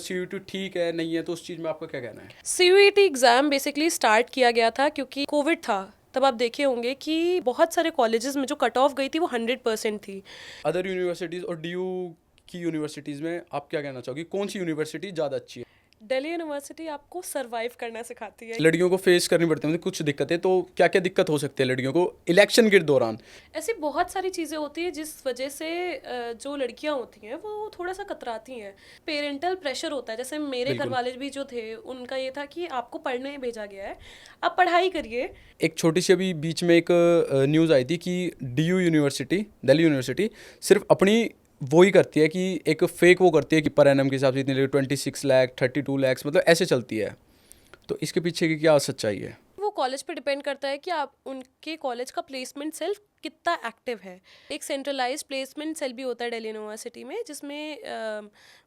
CUET ठीक है नहीं है, तो उस चीज़ में आपका क्या कहना है? CUET एग्ज़ाम बेसिकली स्टार्ट किया गया था क्योंकि कोविड था। तब आप देखे होंगे कि बहुत सारे कॉलेजेस में जो कट ऑफ गई थी वो 100% थी। अदर यूनिवर्सिटीज़ और DU की यूनिवर्सिटीज़ में आप क्या कहना चाहोगे, कौन सी यूनिवर्सिटी ज़्यादा अच्छी है? दिल्ली यूनिवर्सिटी आपको सरवाइव करना सिखाती है। लड़कियों को फेस करनी पड़ती है मतलब कुछ दिक्कतें, तो क्या क्या दिक्कत हो सकती है लड़कियों को इलेक्शन के दौरान? ऐसी बहुत सारी चीज़ें होती हैं जिस वजह से जो लड़कियां होती हैं वो थोड़ा सा कतराती हैं। पेरेंटल प्रेशर होता है, जैसे मेरे घर बिल्कुल। वाले भी जो थे उनका ये था कि आपको पढ़ने भेजा गया है, आप पढ़ाई करिए। एक छोटी सी अभी बीच में एक न्यूज़ आई थी कि DU यूनिवर्सिटी, दिल्ली यूनिवर्सिटी सिर्फ अपनी वो ही करती है कि एक फेक वो करती है कि पर एनम के हिसाब से इतनी 26 लाख 32 लाख मतलब ऐसे चलती है। तो इसके पीछे की क्या सच्चाई है? वो कॉलेज पे डिपेंड करता है कि आप उनके कॉलेज का प्लेसमेंट सेल कितना एक्टिव है। एक सेंट्रलाइज्ड प्लेसमेंट सेल भी होता है दिल्ली यूनिवर्सिटी में, जिसमें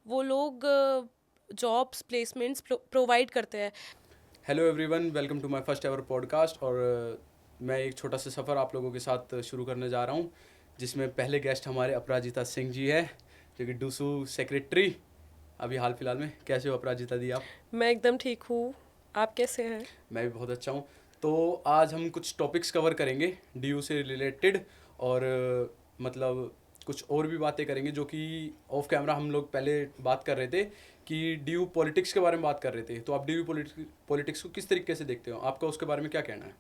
वो लोग जॉब्स प्लेसमेंट्स प्रोवाइड करते हैं। Hello everyone, welcome to my first ever podcast. और मैं एक छोटा सा सफ़र आप लोगों के साथ शुरू करने जा रहा हूँ, जिसमें पहले गेस्ट हमारे अपराजिता सिंह जी है, जो कि डूसू सेक्रेटरी अभी हाल फिलहाल में। कैसे हो अपराजिता दी आप? मैं एकदम ठीक हूँ, आप कैसे हैं? मैं भी बहुत अच्छा हूँ। तो आज हम कुछ टॉपिक्स कवर करेंगे DU से रिलेटेड, और मतलब कुछ और भी बातें करेंगे जो कि ऑफ कैमरा हम लोग पहले बात कर रहे थे कि DU पॉलिटिक्स के बारे में बात कर रहे थे। तो आप DU पॉलिटिक्स को किस तरीके से देखते हो, आपका उसके बारे में क्या कहना है?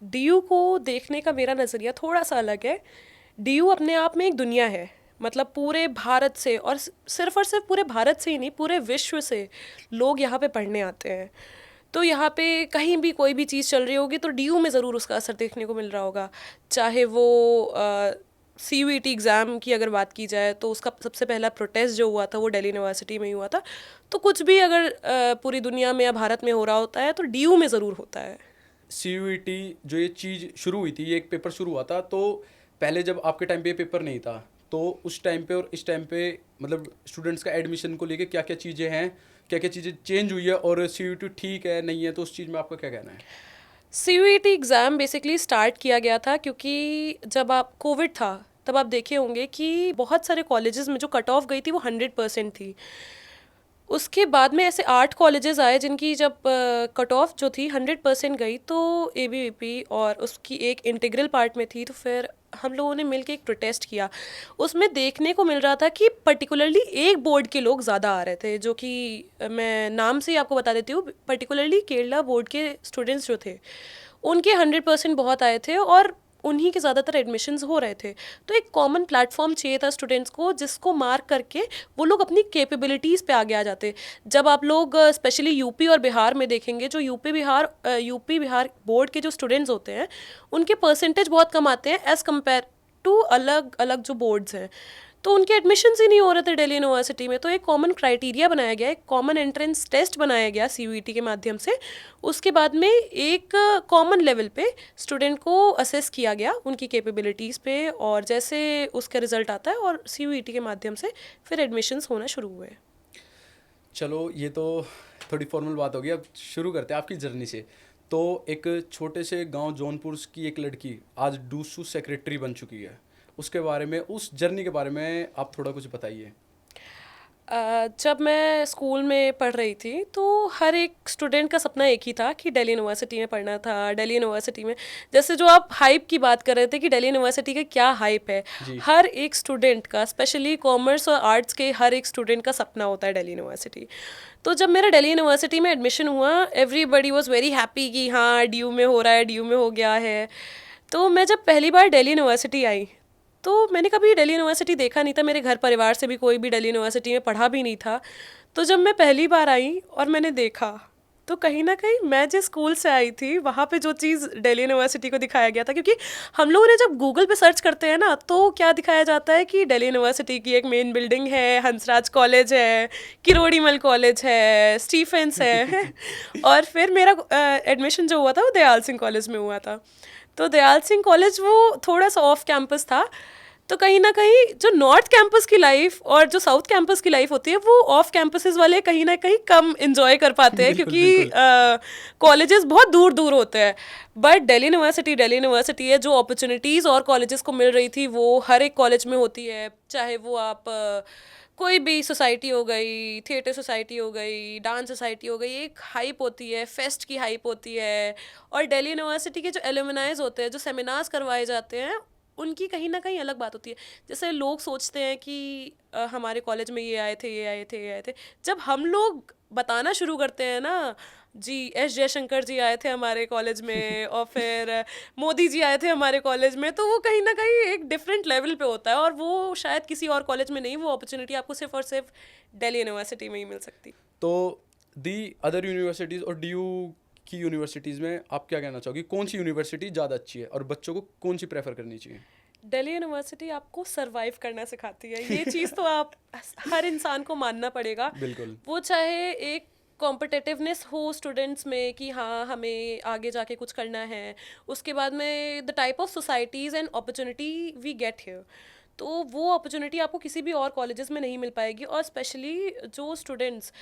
डीयू को देखने का मेरा नज़रिया थोड़ा सा अलग है। डीयू अपने आप में एक दुनिया है, मतलब पूरे भारत से, और सिर्फ पूरे भारत से ही नहीं, पूरे विश्व से लोग यहाँ पे पढ़ने आते हैं। तो यहाँ पे कहीं भी कोई भी चीज़ चल रही होगी तो डीयू में ज़रूर उसका असर देखने को मिल रहा होगा। चाहे वो CUET एग्ज़ाम की अगर बात की जाए तो उसका सबसे पहला प्रोटेस्ट जो हुआ था वो दिल्ली यूनिवर्सिटी में ही हुआ था। तो कुछ भी अगर पूरी दुनिया में या भारत में हो रहा होता है तो डीयू में ज़रूर होता है। CUET जो ये चीज़ शुरू हुई थी, ये एक पेपर शुरू हुआ था, तो पहले जब आपके टाइम पे ये पेपर नहीं था, तो उस टाइम पे और इस टाइम पे मतलब स्टूडेंट्स का एडमिशन को लेके क्या क्या चीज़ें हैं, क्या क्या चीज़ें चेंज हुई है, और CUET ठीक है नहीं है, तो उस चीज़ में आपका क्या कहना है? CUET एग्ज़ाम बेसिकली स्टार्ट किया गया था क्योंकि जब आप कोविड था तब आप देखे होंगे कि बहुत सारे कॉलेजेस में जो कट ऑफ गई थी वो 100% थी। उसके बाद में ऐसे 8 कॉलेजेस आए जिनकी जब कट ऑफ जो थी 100% गई, तो ABVP और उसकी एक इंटीग्रल पार्ट में थी। तो फिर हम लोगों ने मिलके एक प्रोटेस्ट किया। उसमें देखने को मिल रहा था कि पर्टिकुलरली एक बोर्ड के लोग ज़्यादा आ रहे थे, जो कि मैं नाम से ही आपको बता देती हूँ। पर्टिकुलरली केरला बोर्ड के स्टूडेंट्स जो थे उनके 100% बहुत आए थे और उन्हीं के ज़्यादातर एडमिशन्स हो रहे थे। तो एक कॉमन प्लेटफॉर्म चाहिए था स्टूडेंट्स को, जिसको मार्क करके वो लोग अपनी कैपेबिलिटीज़ पे आगे आ जाते। जब आप लोग स्पेशली यूपी और बिहार में देखेंगे, जो यूपी बिहार बोर्ड के जो स्टूडेंट्स होते हैं उनके परसेंटेज बहुत कम आते हैं एज़ कम्पेयर टू अलग अलग जो बोर्ड्स हैं। तो उनके एडमिशन्स ही नहीं हो रहे थे दिल्ली यूनिवर्सिटी में। तो एक कॉमन क्राइटेरिया बनाया गया, एक कॉमन एंट्रेंस टेस्ट बनाया गया CUET के माध्यम से। उसके बाद में एक कॉमन लेवल पे स्टूडेंट को असेस किया गया उनकी कैपेबिलिटीज़ पे, और जैसे उसका रिजल्ट आता है और CUET के माध्यम से फिर एडमिशन्स होना शुरू हुए। चलो, ये तो थोड़ी फॉर्मल बात होगी, अब शुरू करते हैं आपकी जर्नी से। तो एक छोटे से गांव जौनपुर की एक लड़की आज डूसू सेक्रेटरी बन चुकी है, उसके बारे में, उस जर्नी के बारे में आप थोड़ा कुछ बताइए। जब मैं स्कूल में पढ़ रही थी तो हर एक स्टूडेंट का सपना एक ही था कि दिल्ली यूनिवर्सिटी में पढ़ना था। दिल्ली यूनिवर्सिटी में, जैसे जो आप हाइप की बात कर रहे थे कि दिल्ली यूनिवर्सिटी का क्या हाइप है, जी। हर एक स्टूडेंट का, स्पेशली कॉमर्स और आर्ट्स के हर एक स्टूडेंट का सपना होता है दिल्ली यूनिवर्सिटी। तो जब मेरा दिल्ली यूनिवर्सिटी में एडमिशन हुआ, एवरीबडी वॉज वेरी हैप्पी कि हाँ DU में हो रहा है, DU में हो गया है। तो मैं जब पहली बार दिल्ली यूनिवर्सिटी आई तो मैंने कभी दिल्ली यूनिवर्सिटी देखा नहीं था, मेरे घर परिवार से भी कोई भी दिल्ली यूनिवर्सिटी में पढ़ा भी नहीं था। तो जब मैं पहली बार आई और मैंने देखा, तो कहीं ना कहीं मैं जिस स्कूल से आई थी वहाँ पे जो चीज़ दिल्ली यूनिवर्सिटी को दिखाया गया था, क्योंकि हम लोगों ने जब गूगल पे सर्च करते हैं ना तो क्या दिखाया जाता है कि दिल्ली यूनिवर्सिटी की एक मेन बिल्डिंग है, हंसराज कॉलेज है, किरोड़ीमल कॉलेज है, स्टीफेंस है और फिर मेरा एडमिशन जो हुआ था वो दयाल सिंह कॉलेज में हुआ था। तो दयाल सिंह कॉलेज वो थोड़ा सा ऑफ कैंपस था। तो कहीं ना कहीं जो नॉर्थ कैंपस की लाइफ और जो साउथ कैंपस की लाइफ होती है वो ऑफ कैंपसेस वाले कहीं ना कहीं कम इंजॉय कर पाते हैं, बिल्कुल क्योंकि बिल्कुल। कॉलेजेस बहुत दूर दूर होते हैं। बट दिल्ली यूनिवर्सिटी है, जो अपॉर्चुनिटीज़ और कॉलेजेस को मिल रही थी वो हर एक कॉलेज में होती है। चाहे वो आप कोई भी सोसाइटी हो गई, थिएटर सोसाइटी हो गई, डांस सोसाइटी हो गई, एक हाइप होती है, फेस्ट की हाइप होती है। और दिल्ली यूनिवर्सिटी के जो एलुमनाइज होते हैं, जो सेमिनार्स करवाए जाते हैं, उनकी कहीं ना कहीं अलग बात होती है। जैसे लोग सोचते हैं कि हमारे कॉलेज में ये आए थे, ये आए थे, ये आए थे। जब हम लोग बताना शुरू करते हैं ना, जी एस जयशंकर जी आए थे हमारे कॉलेज में और फिर मोदी जी आए थे हमारे कॉलेज में, तो वो कहीं ना कहीं एक डिफरेंट लेवल पे होता है और वो शायद किसी और कॉलेज में नहीं, वो अपॉर्चुनिटी आपको सिर्फ और सिर्फ दिल्ली यूनिवर्सिटी में ही मिल सकती। तो दी अदर यूनिवर्सिटीज़ और डी की यूनिवर्सिटीज़ में आप क्या कहना चाहोगे, कौन सी यूनिवर्सिटी ज़्यादा अच्छी है और बच्चों को कौन सी प्रेफर करनी चाहिए? दिल्ली यूनिवर्सिटी आपको सरवाइव करना सिखाती है, ये चीज़ तो आप हर इंसान को मानना पड़ेगा। बिल्कुल। वो चाहे एक कॉम्पिटिटिवनेस हो स्टूडेंट्स में कि हाँ हमें आगे जाके कुछ करना है, उसके बाद में the type of societies and opportunity we get here, तो वो अपॉर्चुनिटी आपको किसी भी और कॉलेजेस में नहीं मिल पाएगी। और स्पेशली जो स्टूडेंट्स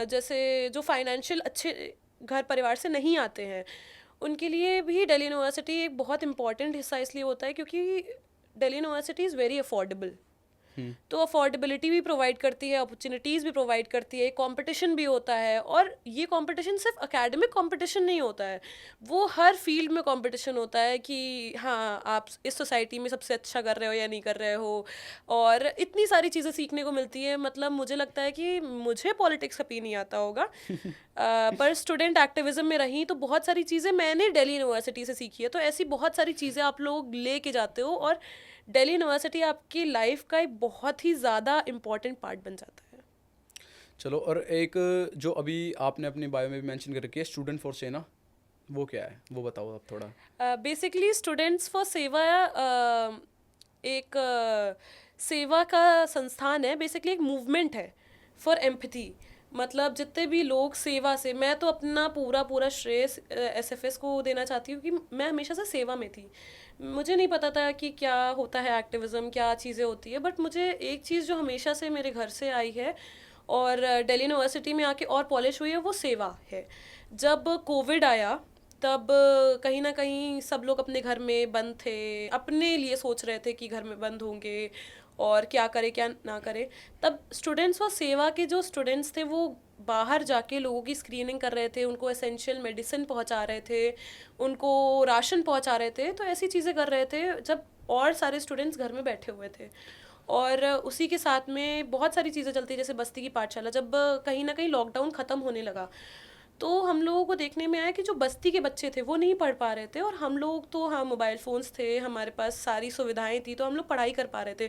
जैसे जो फाइनेंशियल अच्छे घर परिवार से नहीं आते हैं, उनके लिए भी दिल्ली यूनिवर्सिटी एक बहुत इंपॉर्टेंट हिस्सा इसलिए होता है क्योंकि Delhi university is very affordable. तो अफोर्डेबिलिटी भी प्रोवाइड करती है, अपॉर्चुनिटीज़ भी प्रोवाइड करती है, कंपटीशन भी होता है। और ये कंपटीशन सिर्फ एकेडमिक कंपटीशन नहीं होता है, वो हर फील्ड में कंपटीशन होता है कि हाँ आप इस सोसाइटी में सबसे अच्छा कर रहे हो या नहीं कर रहे हो। और इतनी सारी चीज़ें सीखने को मिलती है। मतलब मुझे लगता है कि मुझे पॉलिटिक्स का पी नहीं आता होगा पर स्टूडेंट एक्टिविज्म में रही तो बहुत सारी चीज़ें मैंने दिल्ली यूनिवर्सिटी से सीखी है। तो ऐसी बहुत सारी चीज़ें आप लोग ले के जाते हो और दिल्ली यूनिवर्सिटी आपकी लाइफ का एक बहुत ही ज़्यादा इम्पॉर्टेंट पार्ट बन जाता है। चलो, और एक जो अभी आपने अपनी बायो में भी मेंशन कर रखी है, स्टूडेंट फॉर सेना, वो क्या है, वो बताओ आप थोड़ा। बेसिकली स्टूडेंट्स फॉर सेवा एक सेवा का संस्थान है, बेसिकली एक मूवमेंट है फॉर एम्पैथी। मतलब जितने भी लोग सेवा से, मैं तो अपना पूरा श्रेय एसएफएस को देना चाहती हूँ कि मैं हमेशा से सेवा में थी। मुझे नहीं पता था कि क्या होता है एक्टिविज़म, क्या चीज़ें होती है, बट मुझे एक चीज़ जो हमेशा से मेरे घर से आई है और दिल्ली यूनिवर्सिटी में आके और पॉलिश हुई है, वो सेवा है। जब कोविड आया तब कहीं ना कहीं सब लोग अपने घर में बंद थे, अपने लिए सोच रहे थे कि घर में बंद होंगे और क्या करें क्या ना करें। तब स्टूडेंट्स और सेवा के जो स्टूडेंट्स थे वो बाहर जाके लोगों की स्क्रीनिंग कर रहे थे, उनको एसेंशियल मेडिसिन पहुंचा रहे थे, उनको राशन पहुंचा रहे थे। तो ऐसी चीज़ें कर रहे थे जब और सारे स्टूडेंट्स घर में बैठे हुए थे। और उसी के साथ में बहुत सारी चीज़ें चलती, जैसे बस्ती की पाठशाला। जब कहीं ना कहीं लॉकडाउन ख़त्म होने लगा तो हम लोगों को देखने में आया कि जो बस्ती के बच्चे थे वो नहीं पढ़ पा रहे थे, और हम लोग तो हाँ मोबाइल फ़ोन्स थे, हमारे पास सारी सुविधाएं थी, तो हम लोग पढ़ाई कर पा रहे थे।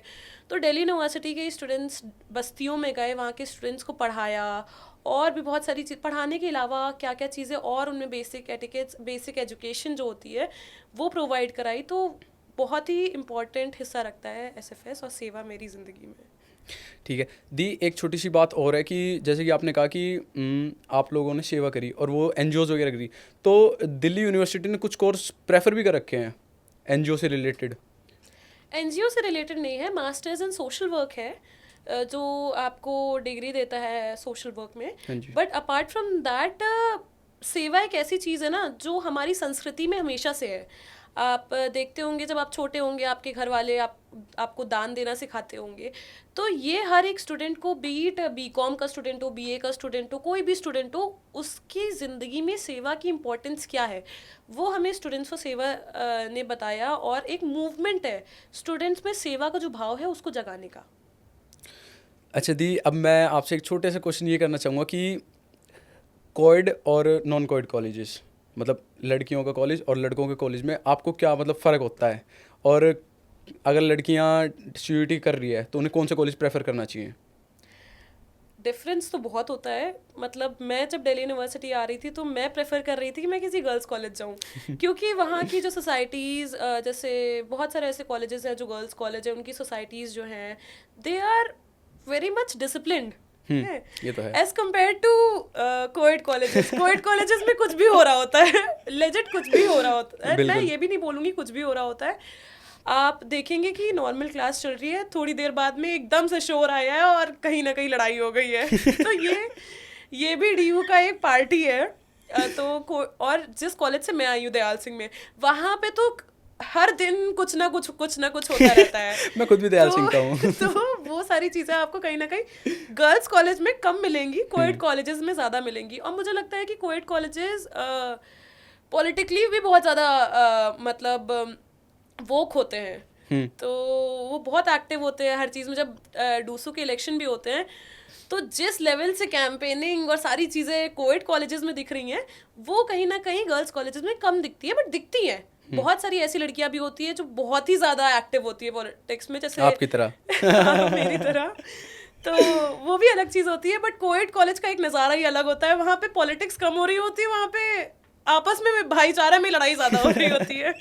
तो दिल्ली यूनिवर्सिटी के स्टूडेंट्स बस्तियों में गए, वहाँ के स्टूडेंट्स को पढ़ाया और भी बहुत सारी चीज़ पढ़ाने के अलावा क्या क्या चीज़ें और उनमें बेसिक एटिकेट्स, बेसिक एजुकेशन जो होती है वो प्रोवाइड कराई। तो बहुत ही इम्पॉर्टेंट हिस्सा रखता है एसएफएस और सेवा मेरी ज़िंदगी में। ठीक है दी, एक छोटी सी बात और है कि जैसे कि आपने कहा कि आप लोगों ने सेवा करी और वो एनजीओज वगैरह करी, तो दिल्ली यूनिवर्सिटी ने कुछ कोर्स प्रेफर भी कर रखे हैं एनजीओ से रिलेटेड? एनजीओ से रिलेटेड नहीं है, मास्टर्स इन सोशल वर्क है जो आपको डिग्री देता है सोशल वर्क में। हाँ जी। बट अपार्ट फ्रॉम दैट सेवा एक ऐसी चीज़ है ना जो हमारी संस्कृति में हमेशा से है। आप देखते होंगे जब आप छोटे होंगे आपके घर वाले आपको दान देना सिखाते होंगे। तो ये हर एक स्टूडेंट को, बीट बीकॉम का स्टूडेंट हो, बीए का स्टूडेंट हो, कोई भी स्टूडेंट हो, उसकी ज़िंदगी में सेवा की इम्पोर्टेंस क्या है वो हमें स्टूडेंट्स फॉर सेवा ने बताया। और एक मूवमेंट है स्टूडेंट्स में सेवा का जो भाव है उसको जगाने का। अच्छा दी, अब मैं आपसे एक छोटे से क्वेश्चन ये करना चाहूँगा कि कोएड और नॉन कोएड कॉलेजेस, मतलब लड़कियों का कॉलेज और लड़कों के कॉलेज में आपको क्या मतलब फ़र्क होता है, और अगर लड़कियां सीयूईटी कर रही है तो उन्हें कौन से कॉलेज प्रेफर करना चाहिए? डिफरेंस तो बहुत होता है। मतलब मैं जब दिल्ली यूनिवर्सिटी आ रही थी तो मैं प्रेफर कर रही थी कि मैं किसी गर्ल्स कॉलेज जाऊं क्योंकि वहाँ की जो सोसाइटीज़, जैसे बहुत सारे ऐसे कॉलेजेस हैं जो गर्ल्स कॉलेज है, उनकी सोसाइटीज़ जो हैं they are very much disciplined ये तो है। As compare to coed colleges. Coed colleges में कुछ भी हो रहा होता है, लेजिट कुछ भी हो रहा होता है। मैं ये भी नहीं बोलूँगी कुछ भी हो रहा होता है। आप देखेंगे कि नॉर्मल क्लास चल रही है, थोड़ी देर बाद में एकदम से शोर आया है और कहीं ना कहीं लड़ाई हो गई है तो ये भी डीयू का एक पार्टी है। और जिस कॉलेज से मैं आई हूँ दयाल सिंह में, वहाँ पे तो हर दिन कुछ ना कुछ होता रहता है। मैं खुद भी दयाल सिंह का हूँ। तो वो सारी चीज़ें आपको कहीं ना कहीं गर्ल्स कॉलेज में कम मिलेंगी, कोएड कॉलेजेस में ज़्यादा मिलेंगी। और मुझे लगता है कि कोएड कॉलेजेस पॉलिटिकली भी बहुत ज़्यादा मतलब वोक होते हैं, तो वो बहुत एक्टिव होते हैं हर चीज़ में। जब डूसू के इलेक्शन भी होते हैं तो जिस लेवल से कैंपेनिंग और सारी चीज़ें कोएड कॉलेजेस में दिख रही हैं, वो कहीं ना कहीं गर्ल्स कॉलेजेस में कम दिखती है, बट दिखती हैं। बहुत सारी ऐसी लड़कियां भी होती है जो बहुत ही ज़्यादा एक्टिव होती है पॉलिटिक्स में, जैसे आपकी तरह। हाँ, मेरी तरह। तो वो भी अलग चीज़ होती है, बट कोएड कॉलेज का एक नज़ारा ही अलग होता है। वहाँ पे पॉलिटिक्स कम हो रही होती है, वहाँ पे आपस में भाईचारा में लड़ाई ज़्यादा हो रही होती है।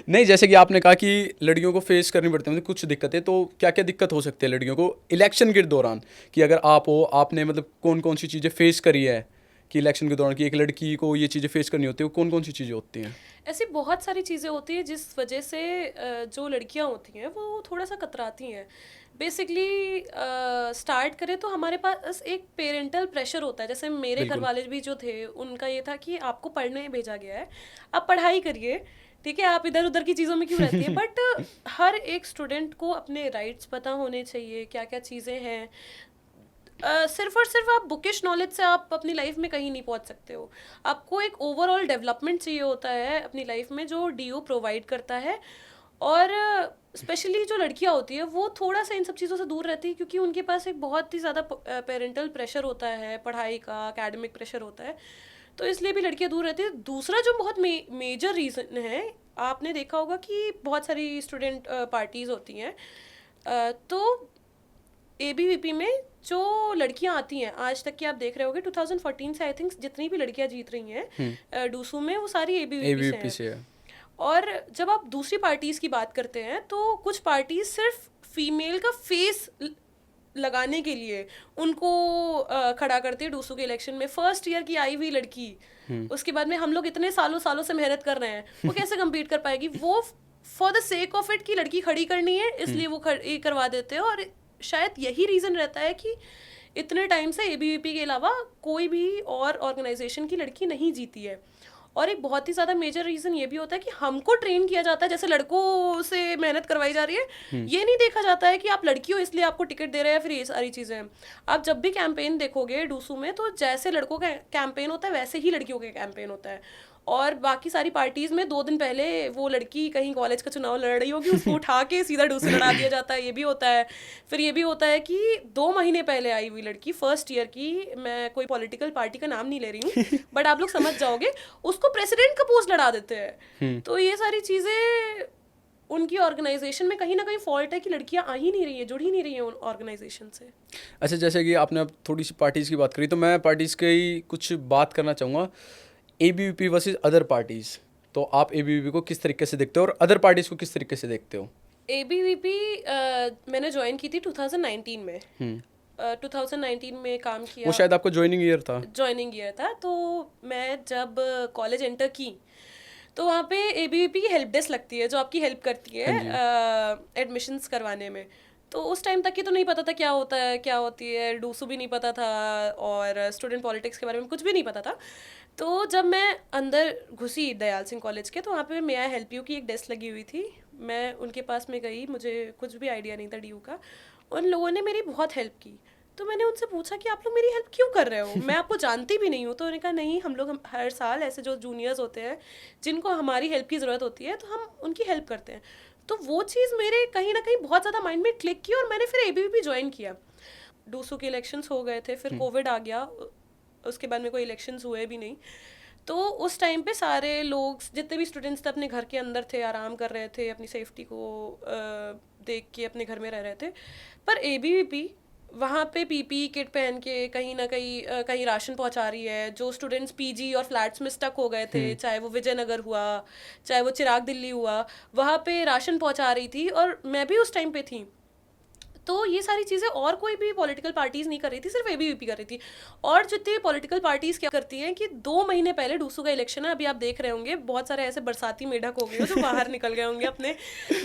नहीं, जैसे कि आपने कहा कि लड़कियों को फेस करनी पड़ती है मतलब कुछ दिक्कतें, तो क्या क्या दिक्कत हो सकती है लड़कियों को इलेक्शन के दौरान? कि अगर आप हो, आपने मतलब कौन कौन सी चीज़ें फेस करी है कि इलेक्शन के दौरान, कि एक लड़की को ये चीज़ें फेस करनी होती है, वो कौन कौन सी चीज़ें होती हैं? ऐसी बहुत सारी चीज़ें होती हैं जिस वजह से जो लड़कियां होती हैं वो थोड़ा सा कतराती हैं। बेसिकली स्टार्ट करें तो हमारे पास एक पेरेंटल प्रेशर होता है। जैसे मेरे घर वाले भी जो थे, उनका ये था कि आपको पढ़ने भेजा गया है, आप पढ़ाई करिए, ठीक है, आप इधर उधर की चीज़ों में क्यों रहती है। बट हर एक स्टूडेंट को अपने राइट्स पता होने चाहिए, क्या क्या चीज़ें हैं। सिर्फ और सिर्फ आप बुकिश नॉलेज से आप अपनी लाइफ में कहीं नहीं पहुंच सकते हो। आपको एक ओवरऑल डेवलपमेंट चाहिए होता है अपनी लाइफ में, जो डीयू प्रोवाइड करता है। और स्पेशली जो लड़कियां होती है वो थोड़ा सा इन सब चीज़ों से दूर रहती है, क्योंकि उनके पास एक बहुत ही ज़्यादा पेरेंटल प्रेशर होता है, पढ़ाई का, एकेडमिक प्रेशर होता है, तो इसलिए भी लड़कियां दूर रहती है। दूसरा जो बहुत मेजर रीज़न है, आपने देखा होगा कि बहुत सारी स्टूडेंट पार्टीज़ होती हैं, तो एबीवीपी में जो लड़कियां आती हैं, आज तक की आप देख रहे होगे 2014 से आई थिंक जितनी भी लड़कियां जीत रही हैं डूसू में, वो सारी एबीवीपी से हैं। और जब आप दूसरी पार्टीज़ की बात करते हैं तो कुछ पार्टीज सिर्फ फीमेल का फेस लगाने के लिए उनको खड़ा करती है डूसू के इलेक्शन में। फर्स्ट ईयर की आई हुई लड़की, उसके बाद में हम लोग इतने सालों सालों से मेहनत कर रहे हैं, वो कैसे कम्पीट कर पाएगी? वो for the sake of it की लड़की खड़ी करनी है, इसलिए वो करवा देते हैं। और शायद यही रीज़न रहता है कि इतने टाइम से एबीवीपी के अलावा कोई भी और ऑर्गेनाइजेशन की लड़की नहीं जीती है। और एक बहुत ही ज़्यादा मेजर रीज़न ये भी होता है कि हमको ट्रेन किया जाता है, जैसे लड़कों से मेहनत करवाई जा रही है, ये नहीं देखा जाता है कि आप लड़की हो इसलिए आपको टिकट दे रहे हैं, फिर ये सारी चीज़ें। आप जब भी कैंपेन देखोगे डूसू में, तो जैसे लड़कों का कैंपेन होता है वैसे ही लड़कियों का कैंपेन होता है। और बाकी सारी पार्टीज में 2 दिन पहले वो लड़की कहीं कॉलेज का चुनाव लड़ रही होगी, उसको उठा के सीधा डूसू लड़ा दिया जाता है, ये भी होता है। फिर ये भी होता है कि 2 महीने पहले आई हुई लड़की, फर्स्ट ईयर की, मैं कोई पॉलिटिकल पार्टी का नाम नहीं ले रही हूँ बट आप लोग समझ जाओगे, उसको प्रेसिडेंट का पोस्ट लड़ा देते हैं। तो ये सारी चीज़ें उनकी ऑर्गेनाइजेशन में कहीं ना कहीं फॉल्ट है कि लड़कियां आ ही नहीं रही है, जुड़ ही नहीं रही है उन ऑर्गेनाइजेशन से। अच्छा, जैसे कि आपने अब थोड़ी सी पार्टीज़ की बात करी, तो मैं पार्टीज़ की कुछ बात करना चाहूँगा। एबीवीपी वर्सेस अदर पार्टीज़, तो आप एबीवीपी को किस तरीके से देखते हो और अदर पार्टीज़ को किस तरीके से देखते हो? एबीवीपी मैंने ज्वाइन की थी 2019 में। 2019 में काम किया। वो शायद आपका ज्वाइनिंग ईयर था? ज्वाइनिंग ईयर था। तो मैं जब कॉलेज एंटर की तो वहाँ पे एबीवीपी की हेल्प डेस्क लगती है, जो आपकी हेल्प करती है एडमिशन्स करवाने में। तो उस टाइम तक की तो नहीं पता था क्या होता है, क्या होती है, डूसू भी नहीं पता था और स्टूडेंट पॉलिटिक्स के बारे में कुछ भी नहीं पता था। तो जब मैं अंदर घुसी दयाल सिंह कॉलेज के, तो वहाँ पे मे आई हेल्प यू की एक डेस्क लगी हुई थी। मैं उनके पास में गई, मुझे कुछ भी आइडिया नहीं था डीयू का। उन लोगों ने मेरी बहुत हेल्प की। तो मैंने उनसे पूछा कि आप लोग मेरी हेल्प क्यों कर रहे हो, मैं आपको जानती भी नहीं हूँ। तो उन्होंने कहा नहीं, हम लोग हर साल ऐसे जो जूनियर्स होते हैं जिनको हमारी हेल्प की ज़रूरत होती है, तो हम उनकी हेल्प करते हैं। तो वो चीज़ मेरे कहीं ना कहीं बहुत ज़्यादा माइंड में क्लिक की और मैंने फिर एबीवीपी ज्वाइन किया। डूसू के इलेक्शंस हो गए थे, फिर कोविड आ गया, उसके बाद में कोई इलेक्शंस हुए भी नहीं। तो उस टाइम पे सारे लोग, जितने भी स्टूडेंट्स थे, अपने घर के अंदर थे, आराम कर रहे थे, अपनी सेफ्टी को देख के अपने घर में रह रहे थे। पर एबीवीपी वहाँ पे पीपी किट पहन के कहीं ना कहीं राशन पहुँचा रही है। जो स्टूडेंट्स पीजी और फ्लैट्स में स्टक हो गए थे, चाहे वो विजयनगर हुआ, चाहे वो चिराग दिल्ली हुआ, वहाँ पे राशन पहुँचा रही थी और मैं भी उस टाइम पे थी। तो ये सारी चीज़ें और कोई भी पॉलिटिकल पार्टीज़ नहीं कर रही थी, सिर्फ एबीवीपी कर रही थी। और जितनी पॉलिटिकल पार्टीज़ क्या करती हैं कि 2 महीने पहले डूसू का इलेक्शन है, अभी आप देख रहे होंगे बहुत सारे ऐसे बरसाती मेढक हो गए जो बाहर निकल गए होंगे अपने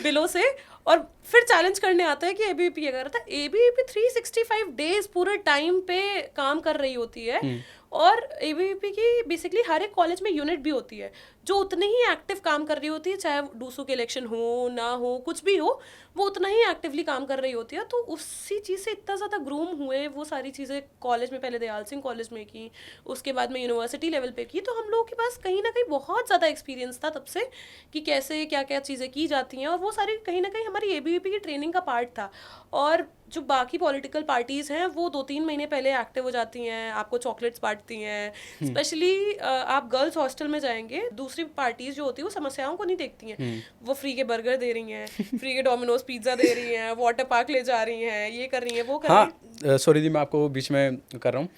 बिलों से, और फिर चैलेंज करने आता है कि एबीवीपी क्या कर रहा था। एबीवीपी 365 डेज पूरे टाइम पे काम कर रही होती है, और एबीवीपी की बेसिकली हर एक कॉलेज में यूनिट भी होती है जो उतने ही एक्टिव काम कर रही होती है, चाहे डूसू के इलेक्शन हो ना हो, कुछ भी हो, वो उतना ही एक्टिवली काम कर रही होती है। तो उसी चीज़ से इतना ज़्यादा ग्रूम हुए, वो सारी चीज़ें कॉलेज में पहले दयाल सिंह कॉलेज में की, उसके बाद में यूनिवर्सिटी लेवल पे की, तो हम लोगों के पास कहीं ना कहीं बहुत ज़्यादा एक्सपीरियंस था तब से कि कैसे क्या क्या चीज़ें की जाती हैं, और वो सारी कहीं ना कहीं हमारी एबीवीपी की ट्रेनिंग का पार्ट था। और जो बाकी पॉलिटिकल पार्टीज़ हैं वो 2-3 महीने पहले एक्टिव हो जाती हैं, आपको चॉकलेट्स बांटती हैं। स्पेशली आप गर्ल्स हॉस्टल में जाएंगे, दूसरी पार्टीज़ जो होती है वो समस्याओं को नहीं देखती हैं, वो फ्री के बर्गर दे रही हैं, फ्री के डोमिनोज पिज्ज़ा दे रही हैं, वाटर पार्क ले जा रही हैं, ये कर रही हैं, वो कर रही हैं। हाँ, सॉरी जी, मैं आपको बीच में कर रहा हूँ।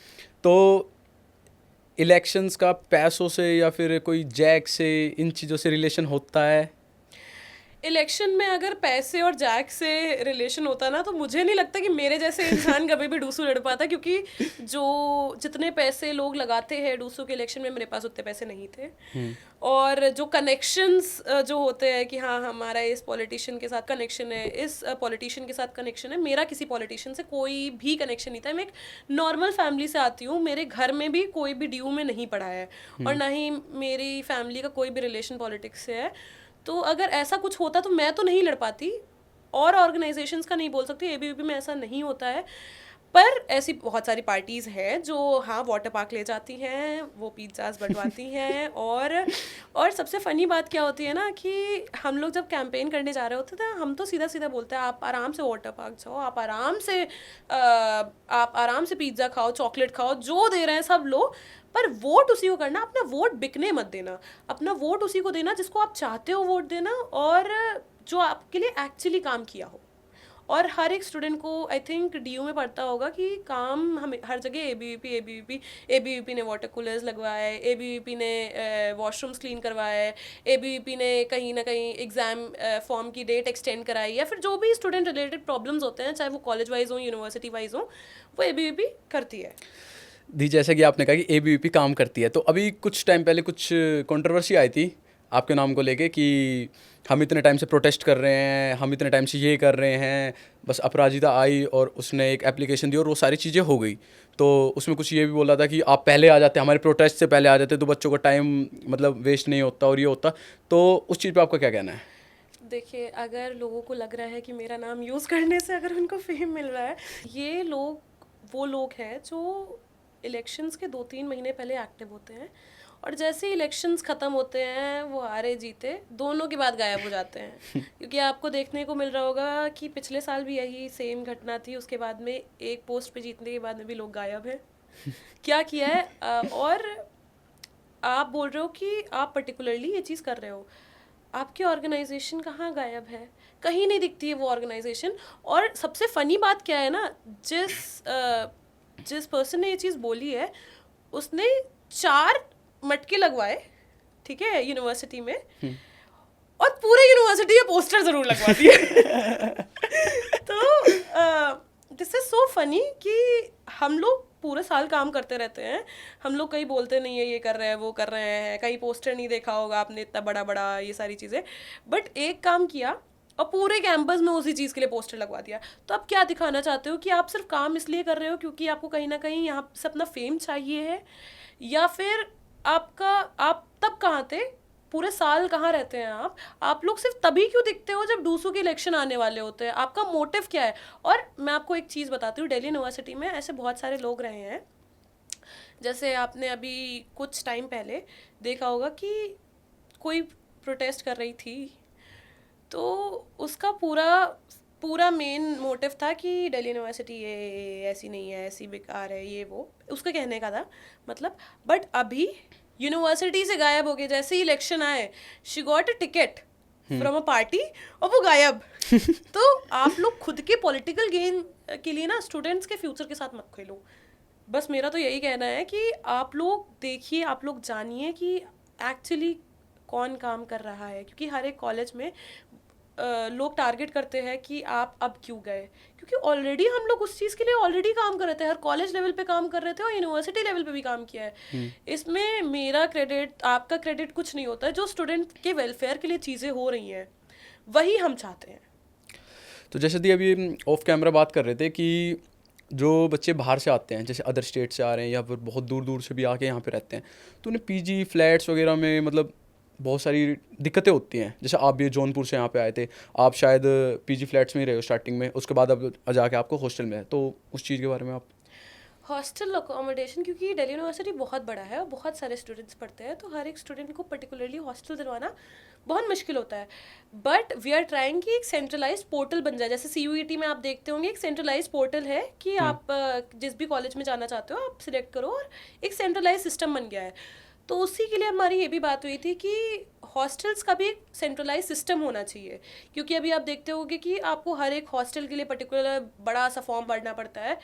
तो इलेक्शंस का पैसों से या फिर कोई जैक से, इन चीज़ों से रिलेशन होता है? इलेक्शन में अगर पैसे और जैक से रिलेशन होता ना, तो मुझे नहीं लगता कि मेरे जैसे इंसान कभी भी डूसू लड़ पाता, क्योंकि जो जितने पैसे लोग लगाते हैं डूसू के इलेक्शन में, मेरे पास उतने पैसे नहीं थे। और जो कनेक्शंस जो होते हैं कि हाँ हमारा इस पॉलिटिशियन के साथ कनेक्शन है, इस पॉलिटिशियन के साथ कनेक्शन है, मेरा किसी पॉलिटिशियन से कोई भी कनेक्शन नहीं था। मैं एक नॉर्मल फैमिली से आती हूँ, मेरे घर में भी कोई भी ड्यू में नहीं पड़ा है, और ना ही मेरी फैमिली का कोई भी रिलेशन पॉलिटिक्स से है। तो अगर ऐसा कुछ होता तो मैं तो नहीं लड़ पाती, और ऑर्गेनाइजेशंस का नहीं बोल सकती, एबीवीपी में ऐसा नहीं होता है। पर ऐसी बहुत सारी पार्टीज़ हैं जो हाँ वाटर पार्क ले जाती हैं, वो पिज्ज़ाज बंटवाती हैं, और सबसे फ़नी बात क्या होती है ना कि हम लोग जब कैंपेन करने जा रहे होते थे, हम तो सीधा सीधा बोलते हैं आप आराम से वाटर पार्क जाओ, आप आराम से पिज्ज़ा खाओ, चॉकलेट खाओ, जो दे रहे हैं सब लो, पर वोट उसी को करना, अपना वोट बिकने मत देना, अपना वोट उसी को देना जिसको आप चाहते हो वोट देना, और जो आपके लिए एक्चुअली काम किया हो। और हर एक स्टूडेंट को आई थिंक डीयू में पढ़ता होगा कि काम हमें हर जगह एबीवीपी ने वाटर कूलर्स लगवाए, एबीवीपी ने वॉशरूम्स क्लीन करवाए, एबीवीपी ने कहीं ना कहीं एग्ज़ाम फॉर्म की डेट एक्सटेंड कराई, या फिर जो भी स्टूडेंट रिलेटेड प्रॉब्लम्स होते हैं, चाहे वो कॉलेज वाइज हो, यूनिवर्सिटी वाइज हो, वो एबीवीपी करती है। दी, जैसे कि आपने कहा कि एबीवीपी काम करती है, तो अभी कुछ टाइम पहले कुछ कंट्रोवर्सी आई थी आपके नाम को लेके कि हम इतने टाइम से प्रोटेस्ट कर रहे हैं, हम इतने टाइम से ये कर रहे हैं, बस अपराजिता आई और उसने एक एप्लीकेशन दी और वो सारी चीज़ें हो गई। तो उसमें कुछ ये भी बोला था कि आप पहले आ जाते, हमारे प्रोटेस्ट से पहले आ जाते तो बच्चों का टाइम मतलब वेस्ट नहीं होता और ये होता। तो उस चीज़ पे आपका क्या कहना है? देखिए, अगर लोगों को लग रहा है कि मेरा नाम यूज़ करने से अगर उनको फेम मिल रहा है, ये लोग वो लोग हैं जो इलेक्शंस के 2-3 महीने पहले एक्टिव होते हैं, और जैसे ही इलेक्शंस ख़त्म होते हैं वो हारे जीते दोनों के बाद गायब हो जाते हैं। क्योंकि आपको देखने को मिल रहा होगा कि पिछले साल भी यही सेम घटना थी, उसके बाद में एक पोस्ट पे जीतने के बाद में भी लोग गायब हैं। क्या किया है? और आप बोल रहे हो कि आप पर्टिकुलरली ये चीज़ कर रहे हो, आपकी ऑर्गेनाइजेशन कहाँ गायब है? कहीं नहीं दिखती है वो ऑर्गेनाइजेशन। और सबसे फ़नी बात क्या है ना, जिस पर्सन ने ये चीज़ बोली है, उसने 4 मटके लगवाए, ठीक है, यूनिवर्सिटी में, और पूरे यूनिवर्सिटी में पोस्टर ज़रूर लगवा दिए। तो दिस इज़ सो फनी कि हम लोग पूरे साल काम करते रहते हैं, हम लोग कहीं बोलते नहीं है ये कर रहे हैं वो कर रहे हैं, कहीं पोस्टर नहीं देखा होगा आपने इतना बड़ा बड़ा ये सारी चीज़ें, बट एक काम किया और पूरे कैंपस में उसी चीज़ के लिए पोस्टर लगवा दिया। तो आप क्या दिखाना चाहते हो कि आप सिर्फ काम इसलिए कर रहे हो क्योंकि आपको कहीं ना कहीं यहाँ से अपना फेम चाहिए है, या फिर आप तब कहाँ थे, पूरे साल कहाँ रहते हैं आप लोग सिर्फ तभी क्यों दिखते हो जब डूसू के इलेक्शन आने वाले होते हैं? आपका मोटिव क्या है? और मैं आपको एक चीज़ बताती हूँ, दिल्ली यूनिवर्सिटी में ऐसे बहुत सारे लोग रहे हैं, जैसे आपने अभी कुछ टाइम पहले देखा होगा कि कोई प्रोटेस्ट कर रही थी, तो उसका पूरा मेन मोटिव था कि दिल्ली यूनिवर्सिटी ये ऐसी नहीं है, ऐसी बेकार है, ये वो उसका कहने का था मतलब। बट अभी यूनिवर्सिटी से गायब हो गए, जैसे ही इलेक्शन आए, she got a ticket from a party और वो गायब। तो आप लोग खुद के पॉलिटिकल गेन के लिए ना स्टूडेंट्स के फ्यूचर के साथ मत खेलो। बस मेरा तो यही कहना है कि आप लोग देखिए, आप लोग जानिए कि एक्चुअली कौन काम कर रहा है, क्योंकि हर एक कॉलेज में लोग टारगेट करते हैं कि आप अब क्यों गए, क्योंकि ऑलरेडी हम लोग उस चीज़ के लिए ऑलरेडी काम कर रहे थे, हर कॉलेज लेवल पे काम कर रहे थे और यूनिवर्सिटी लेवल पे भी काम किया है। इसमें मेरा क्रेडिट आपका क्रेडिट कुछ नहीं होता है, जो स्टूडेंट के वेलफेयर के लिए चीज़ें हो रही हैं वही हम चाहते हैं। तो जैसे कि अभी ऑफ कैमरा बात कर रहे थे कि जो बच्चे बाहर से आते हैं, जैसे अदर स्टेट से आ रहे हैं या फिर बहुत दूर दूर से भी आके यहाँ पे रहते हैं, तो उन्हें पीजी फ्लैट्स वगैरह में मतलब बहुत सारी दिक्कतें होती हैं। जैसे आप भी जौनपुर से यहाँ पे आए थे, आप शायद पीजी फ्लैट्स में ही रहे हो स्टार्टिंग में, उसके बाद अब जाके आपको हॉस्टल में है, तो उस चीज़ के बारे में आप। हॉस्टल अकोमोडेशन, क्योंकि दिल्ली यूनिवर्सिटी बहुत बड़ा है और बहुत सारे स्टूडेंट्स पढ़ते हैं, तो हर एक स्टूडेंट को पर्टिकुलरली हॉस्टल दिलवाना बहुत मुश्किल होता है। बट वी आर ट्राइंग कि एक सेंट्रलाइज पोर्टल बन जाए। जैसे CUET में आप देखते होंगे एक सेंट्रलाइज पोर्टल है कि आप जिस भी कॉलेज में जाना चाहते हो आप सिलेक्ट करो, और एक सेंट्रलाइज सिस्टम बन गया है। तो उसी के लिए हमारी ये भी बात हुई थी कि हॉस्टल्स का भी एक सेंट्रलाइज सिस्टम होना चाहिए, क्योंकि अभी आप देखते होंगे कि आपको हर एक हॉस्टल के लिए पर्टिकुलर बड़ा सा फॉर्म भरना पड़ता है,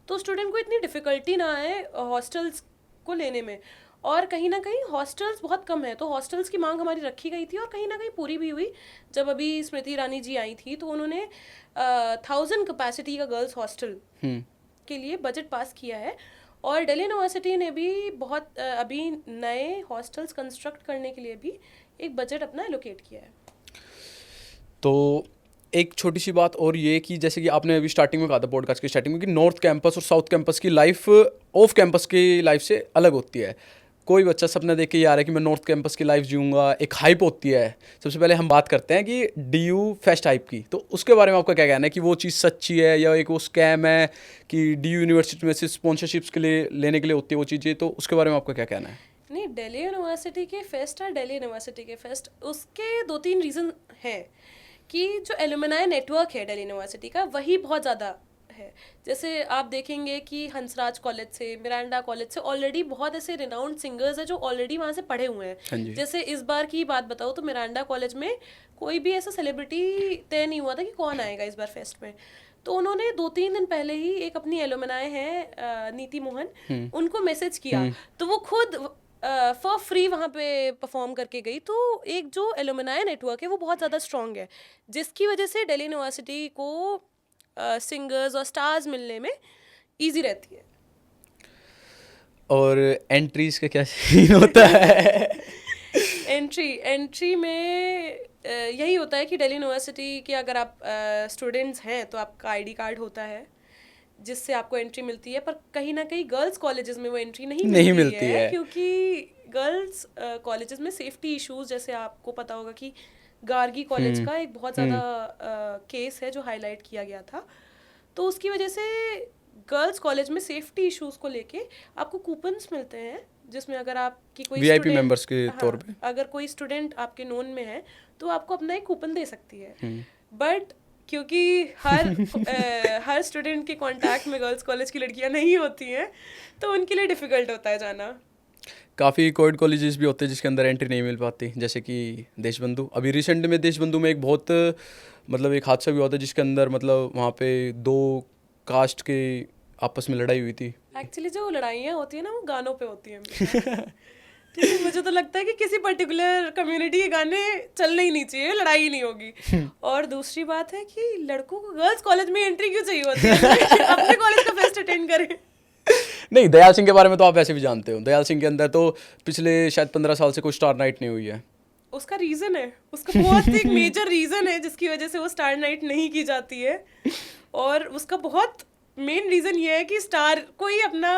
तो स्टूडेंट को इतनी डिफ़िकल्टी ना आए हॉस्टल्स को लेने में। और कहीं ना कहीं हॉस्टल्स बहुत कम है, तो हॉस्टल्स की मांग हमारी रखी गई थी और कहीं ना कहीं पूरी भी हुई। जब अभी स्मृति ईरानी जी आई थी तो उन्होंने 1000 कैपेसिटी का गर्ल्स हॉस्टल के लिए बजट पास किया है, और दिल्ली यूनिवर्सिटी ने भी बहुत अभी नए हॉस्टल्स कंस्ट्रक्ट करने के लिए भी एक बजट अपना एलोकेट किया है। तो एक छोटी सी बात और ये कि जैसे कि आपने अभी स्टार्टिंग में कहा था पॉडकास्ट की स्टार्टिंग में कि नॉर्थ कैंपस और साउथ कैंपस की लाइफ ऑफ कैंपस की लाइफ से अलग होती है। कोई बच्चा सपना देख के ये आ रहा है कि मैं नॉर्थ कैंपस की लाइफ जीऊँगा, एक हाइप होती है। सबसे पहले हम बात करते हैं कि DU फेस्ट हाइप की, तो उसके बारे में आपका क्या कहना है कि वो चीज़ सच्ची है या एक वो स्कैम है कि DU यूनिवर्सिटी में से स्पॉन्सरशिप्स के लिए लेने के लिए होती है वो चीज़ें, तो उसके बारे में आपका क्या कहना है? नहीं, दिल्ली यूनिवर्सिटी के फेस्ट और दिल्ली यूनिवर्सिटी के फेस्ट, उसके 2-3 रीज़न हैं कि जो एलुमनाई नेटवर्क है दिल्ली यूनिवर्सिटी का वही बहुत ज़्यादा है। जैसे आप देखेंगे कि हंसराज कॉलेज से, मिरांडा कॉलेज से ऑलरेडी बहुत ऐसे रिनाउंड सिंगर्स हैं जो ऑलरेडी वहाँ से पढ़े हुए हैं। जैसे इस बार की बात बताऊँ तो मिरांडा कॉलेज में कोई भी ऐसा सेलिब्रिटी तय नहीं हुआ था कि कौन आएगा इस बार फेस्ट में, तो उन्होंने 2-3 दिन पहले ही एक अपनी एलुमनाई है नीति मोहन, उनको मैसेज किया, तो वो खुद फॉर फ्री वहाँ पे परफॉर्म करके गई। तो एक जो एलुमनाई नेटवर्क है वो बहुत ज़्यादा स्ट्रॉन्ग है, जिसकी वजह से दिल्ली यूनिवर्सिटी को सिंगर्स और स्टार्स मिलने में इजी रहती है। और एंट्रीज का क्या सीन होता है? एंट्री में यही होता है कि दिल्ली यूनिवर्सिटी के अगर आप स्टूडेंट्स हैं तो आपका ID कार्ड होता है जिससे आपको एंट्री मिलती है, पर कहीं ना कहीं गर्ल्स कॉलेजेस में वो एंट्री नहीं मिलती है क्योंकि गर्ल्स कॉलेजेस में सेफ्टी इश्यूज, जैसे आपको पता होगा कि गार्गी कॉलेज का एक बहुत ज़्यादा केस है जो हाईलाइट किया गया था, तो उसकी वजह से गर्ल्स कॉलेज में सेफ्टी इश्यूज को लेके आपको कूपन्स मिलते हैं, जिसमें अगर आपकी कोई VIP मेंबर्स के तौर पे अगर कोई स्टूडेंट आपके नोन में है तो आपको अपना एक कूपन दे सकती है। बट क्योंकि हर स्टूडेंट के कांटेक्ट में गर्ल्स कॉलेज की लड़कियां नहीं होती हैं, तो उनके लिए डिफ़िकल्ट होता है जाना। काफ़ी कोएड कॉलेजेस भी होते हैं जिसके अंदर एंट्री नहीं मिल पाती, जैसे कि देशबंधु। अभी रिसेंट में देशबंधु में एक बहुत मतलब एक हादसा भी हुआ था जिसके अंदर मतलब वहाँ पे 2 कास्ट के आपस में लड़ाई हुई थी। एक्चुअली जो लड़ाइयाँ होती हैं ना वो गानों पे होती हैं। ठीक है, मुझे तो लगता है कि किसी पर्टिकुलर कम्युनिटी के गाने चलने ही नहीं चाहिए, लड़ाई ही नहीं होगी। और दूसरी बात है कि लड़कों को गर्ल्स कॉलेज में एंट्री क्यों चाहिए होती है? अपने कॉलेज का फेस्ट अटेंड करें। नहीं, दयाल सिंह के बारे में तो आप वैसे भी जानते हो, दयाल सिंह के अंदर तो पिछले शायद 15 साल से कोई स्टार नाइट नहीं हुई है। उसका रीज़न है, उसका बहुत एक मेजर रीज़न है जिसकी वजह से वो स्टार नाइट नहीं की जाती है, और उसका बहुत मेन रीज़न ये है कि स्टार को ही अपना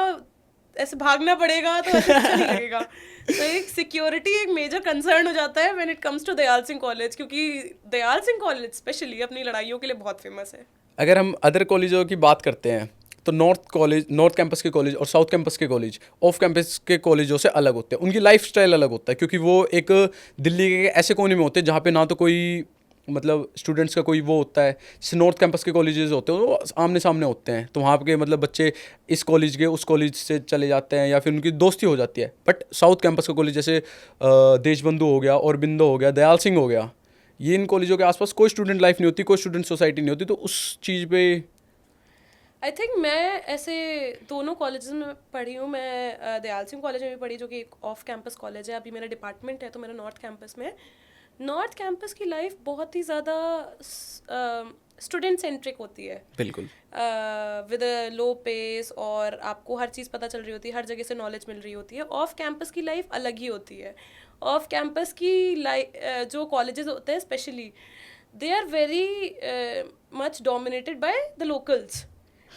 ऐसे भागना पड़ेगा तो ऐसे अच्छा नहीं लगेगा। तो एक सिक्योरिटी एक मेजर कंसर्न हो जाता है when it comes to Dayal Singh college, क्योंकि दयाल सिंह कॉलेज स्पेशली अपनी लड़ाइयों के लिए बहुत फेमस है। अगर हम अदर कॉलेजों की बात करते हैं तो नॉर्थ कैंपस के कॉलेज और साउथ कैंपस के कॉलेज ऑफ कैंपस के कॉलेजों से अलग होते हैं, उनकी लाइफ स्टाइल अलग होता है, क्योंकि वो एक दिल्ली के ऐसे कोने में होते हैं जहाँ पे ना तो कोई मतलब स्टूडेंट्स का कोई वो होता है। जैसे नॉर्थ कैंपस के कॉलेजेस होते हैं वो आमने सामने होते हैं, तो वहाँ के मतलब बच्चे इस कॉलेज के उस कॉलेज से चले जाते हैं या फिर उनकी दोस्ती हो जाती है। बट साउथ कैंपस का कॉलेज जैसे देशबंधु हो गया, औरबिंदो हो गया, दयाल सिंह हो गया, ये इन कॉलेजों के आसपास कोई स्टूडेंट लाइफ नहीं होती, कोई स्टूडेंट सोसाइटी नहीं होती, तो उस चीज़ पे आई थिंक मैं ऐसे दोनों कॉलेजेस में पढ़ी हूँ। मैं दयाल सिंह कॉलेज में भी पढ़ी जो कि एक ऑफ कैंपस कॉलेज है। अभी मेरा डिपार्टमेंट है तो मेरा नॉर्थ कैंपस में। नॉर्थ कैंपस की लाइफ बहुत ही ज़्यादा स्टूडेंट सेंट्रिक होती है, बिल्कुल विद लो पेस, और आपको हर चीज़ पता चल रही होती है, हर जगह से नॉलेज मिल रही होती है। ऑफ कैंपस की लाइफ अलग ही होती है। ऑफ कैंपस की लाइफ जो कॉलेजेस होते हैं specially, they are very much dominated by the locals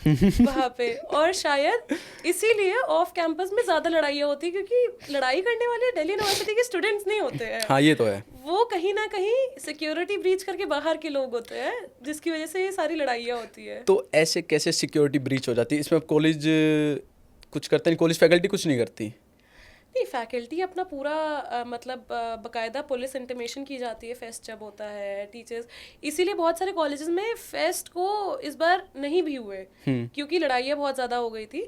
वहाँ पे। और शायद इसीलिए ऑफ कैंपस में ज़्यादा लड़ाइयाँ होती है, क्योंकि लड़ाई करने वाले दिल्ली यूनिवर्सिटी के स्टूडेंट्स नहीं होते हैं। हाँ ये तो है। वो कहीं ना कहीं सिक्योरिटी ब्रीच करके बाहर के लोग होते हैं, जिसकी वजह से ये सारी लड़ाइयाँ होती है। तो ऐसे कैसे सिक्योरिटी ब्रीच हो जाती है? इसमें कॉलेज कुछ करते नहीं, कॉलेज फैकल्टी कुछ नहीं करती? नहीं, फैकल्टी अपना पूरा मतलब बाकायदा पुलिस इंटीमेशन की जाती है फेस्ट जब होता है, टीचर्स। इसीलिए बहुत सारे कॉलेजेस में फेस्ट को इस बार नहीं भी हुए, क्योंकि लड़ाइयाँ बहुत ज़्यादा हो गई थी।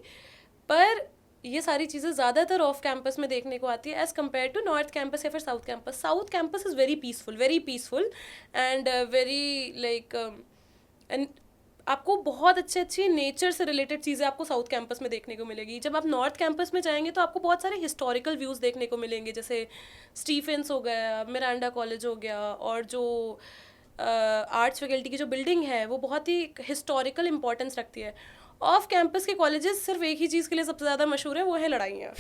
पर ये सारी चीज़ें ज़्यादातर ऑफ कैंपस में देखने को आती है as compare to north campus या फिर south campus. South campus is very peaceful and very like and आपको बहुत अच्छी नेचर से रिलेटेड चीज़ें आपको साउथ कैंपस में देखने को मिलेगी। जब आप नॉर्थ कैंपस में जाएंगे तो आपको बहुत सारे हिस्टोरिकल व्यूज़ देखने को मिलेंगे, जैसे स्टीफेंस हो गया, मिरांडा कॉलेज हो गया, और जो आर्ट्स फैकल्टी की जो बिल्डिंग है वो बहुत ही हिस्टोरिकल इंपॉर्टेंस रखती है। ऑफ कैंपस के कॉलेजेस सिर्फ एक ही चीज़ के लिए सबसे ज़्यादा मशहूर है, वो है लड़ाइयाँ।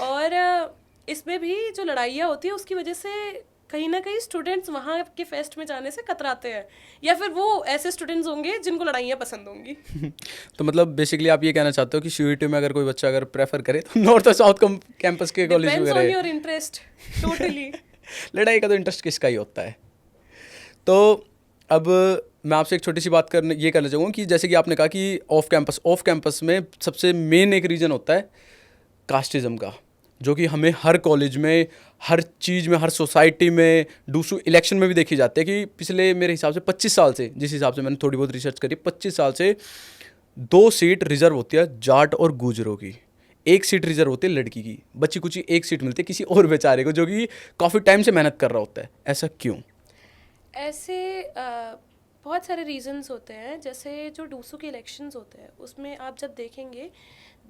और इसमें भी जो लड़ाइयाँ होती है उसकी वजह से कहीं ना कहीं स्टूडेंट्स वहाँ के फेस्ट में जाने से कतराते हैं, या फिर वो ऐसे स्टूडेंट्स होंगे जिनको लड़ाइयाँ पसंद होंगी। तो मतलब बेसिकली आप ये कहना चाहते हो कि सीयूईटी में अगर कोई बच्चा अगर प्रेफर करे तो नॉर्थ और साउथ कैंपस के कॉलेज डिपेंड्स ऑन वगैरह? Your interest totally. लड़ाई का तो इंटरेस्ट किसका ही होता है। तो अब मैं आपसे एक छोटी सी बात ये करना चाहूँगा कि जैसे कि आपने कहा कि ऑफ कैंपस में सबसे मेन एक रीज़न होता है कास्टिज़म का, जो कि हमें हर कॉलेज में, हर चीज़ में, हर सोसाइटी में, दूसरे इलेक्शन में भी देखी जाती है कि पिछले मेरे हिसाब से 25 साल से, जिस हिसाब से मैंने थोड़ी बहुत रिसर्च करी, 25 साल से 2 सीट रिजर्व होती है जाट और गुजरों की, 1 सीट रिजर्व होती है लड़की की, बच्ची कुची 1 सीट मिलती है किसी और बेचारे को जो कि काफ़ी टाइम से मेहनत कर रहा होता है। ऐसा क्यों? ऐसे बहुत सारे रीजंस होते हैं। जैसे जो डूसू के इलेक्शंस होते हैं उसमें आप जब देखेंगे,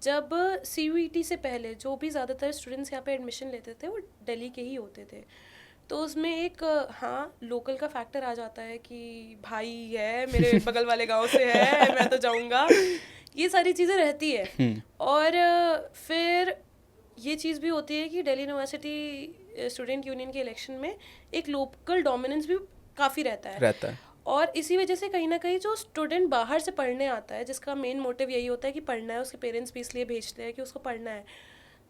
जब सीयूईटी से पहले जो भी ज़्यादातर स्टूडेंट्स यहाँ पे एडमिशन लेते थे वो दिल्ली के ही होते थे। तो उसमें एक हाँ लोकल का फैक्टर आ जाता है कि भाई है मेरे बगल वाले गांव से है, मैं तो जाऊँगा, ये सारी चीज़ें रहती है। और फिर ये चीज़ भी होती है कि दिल्ली यूनिवर्सिटी स्टूडेंट यूनियन के इलेक्शन में एक लोकल डोमिनेंस भी काफ़ी रहता है। और इसी वजह से कहीं ना कहीं जो स्टूडेंट बाहर से पढ़ने आता है, जिसका मेन मोटिव यही होता है कि पढ़ना है, उसके पेरेंट्स भी इसलिए भेजते हैं कि उसको पढ़ना है,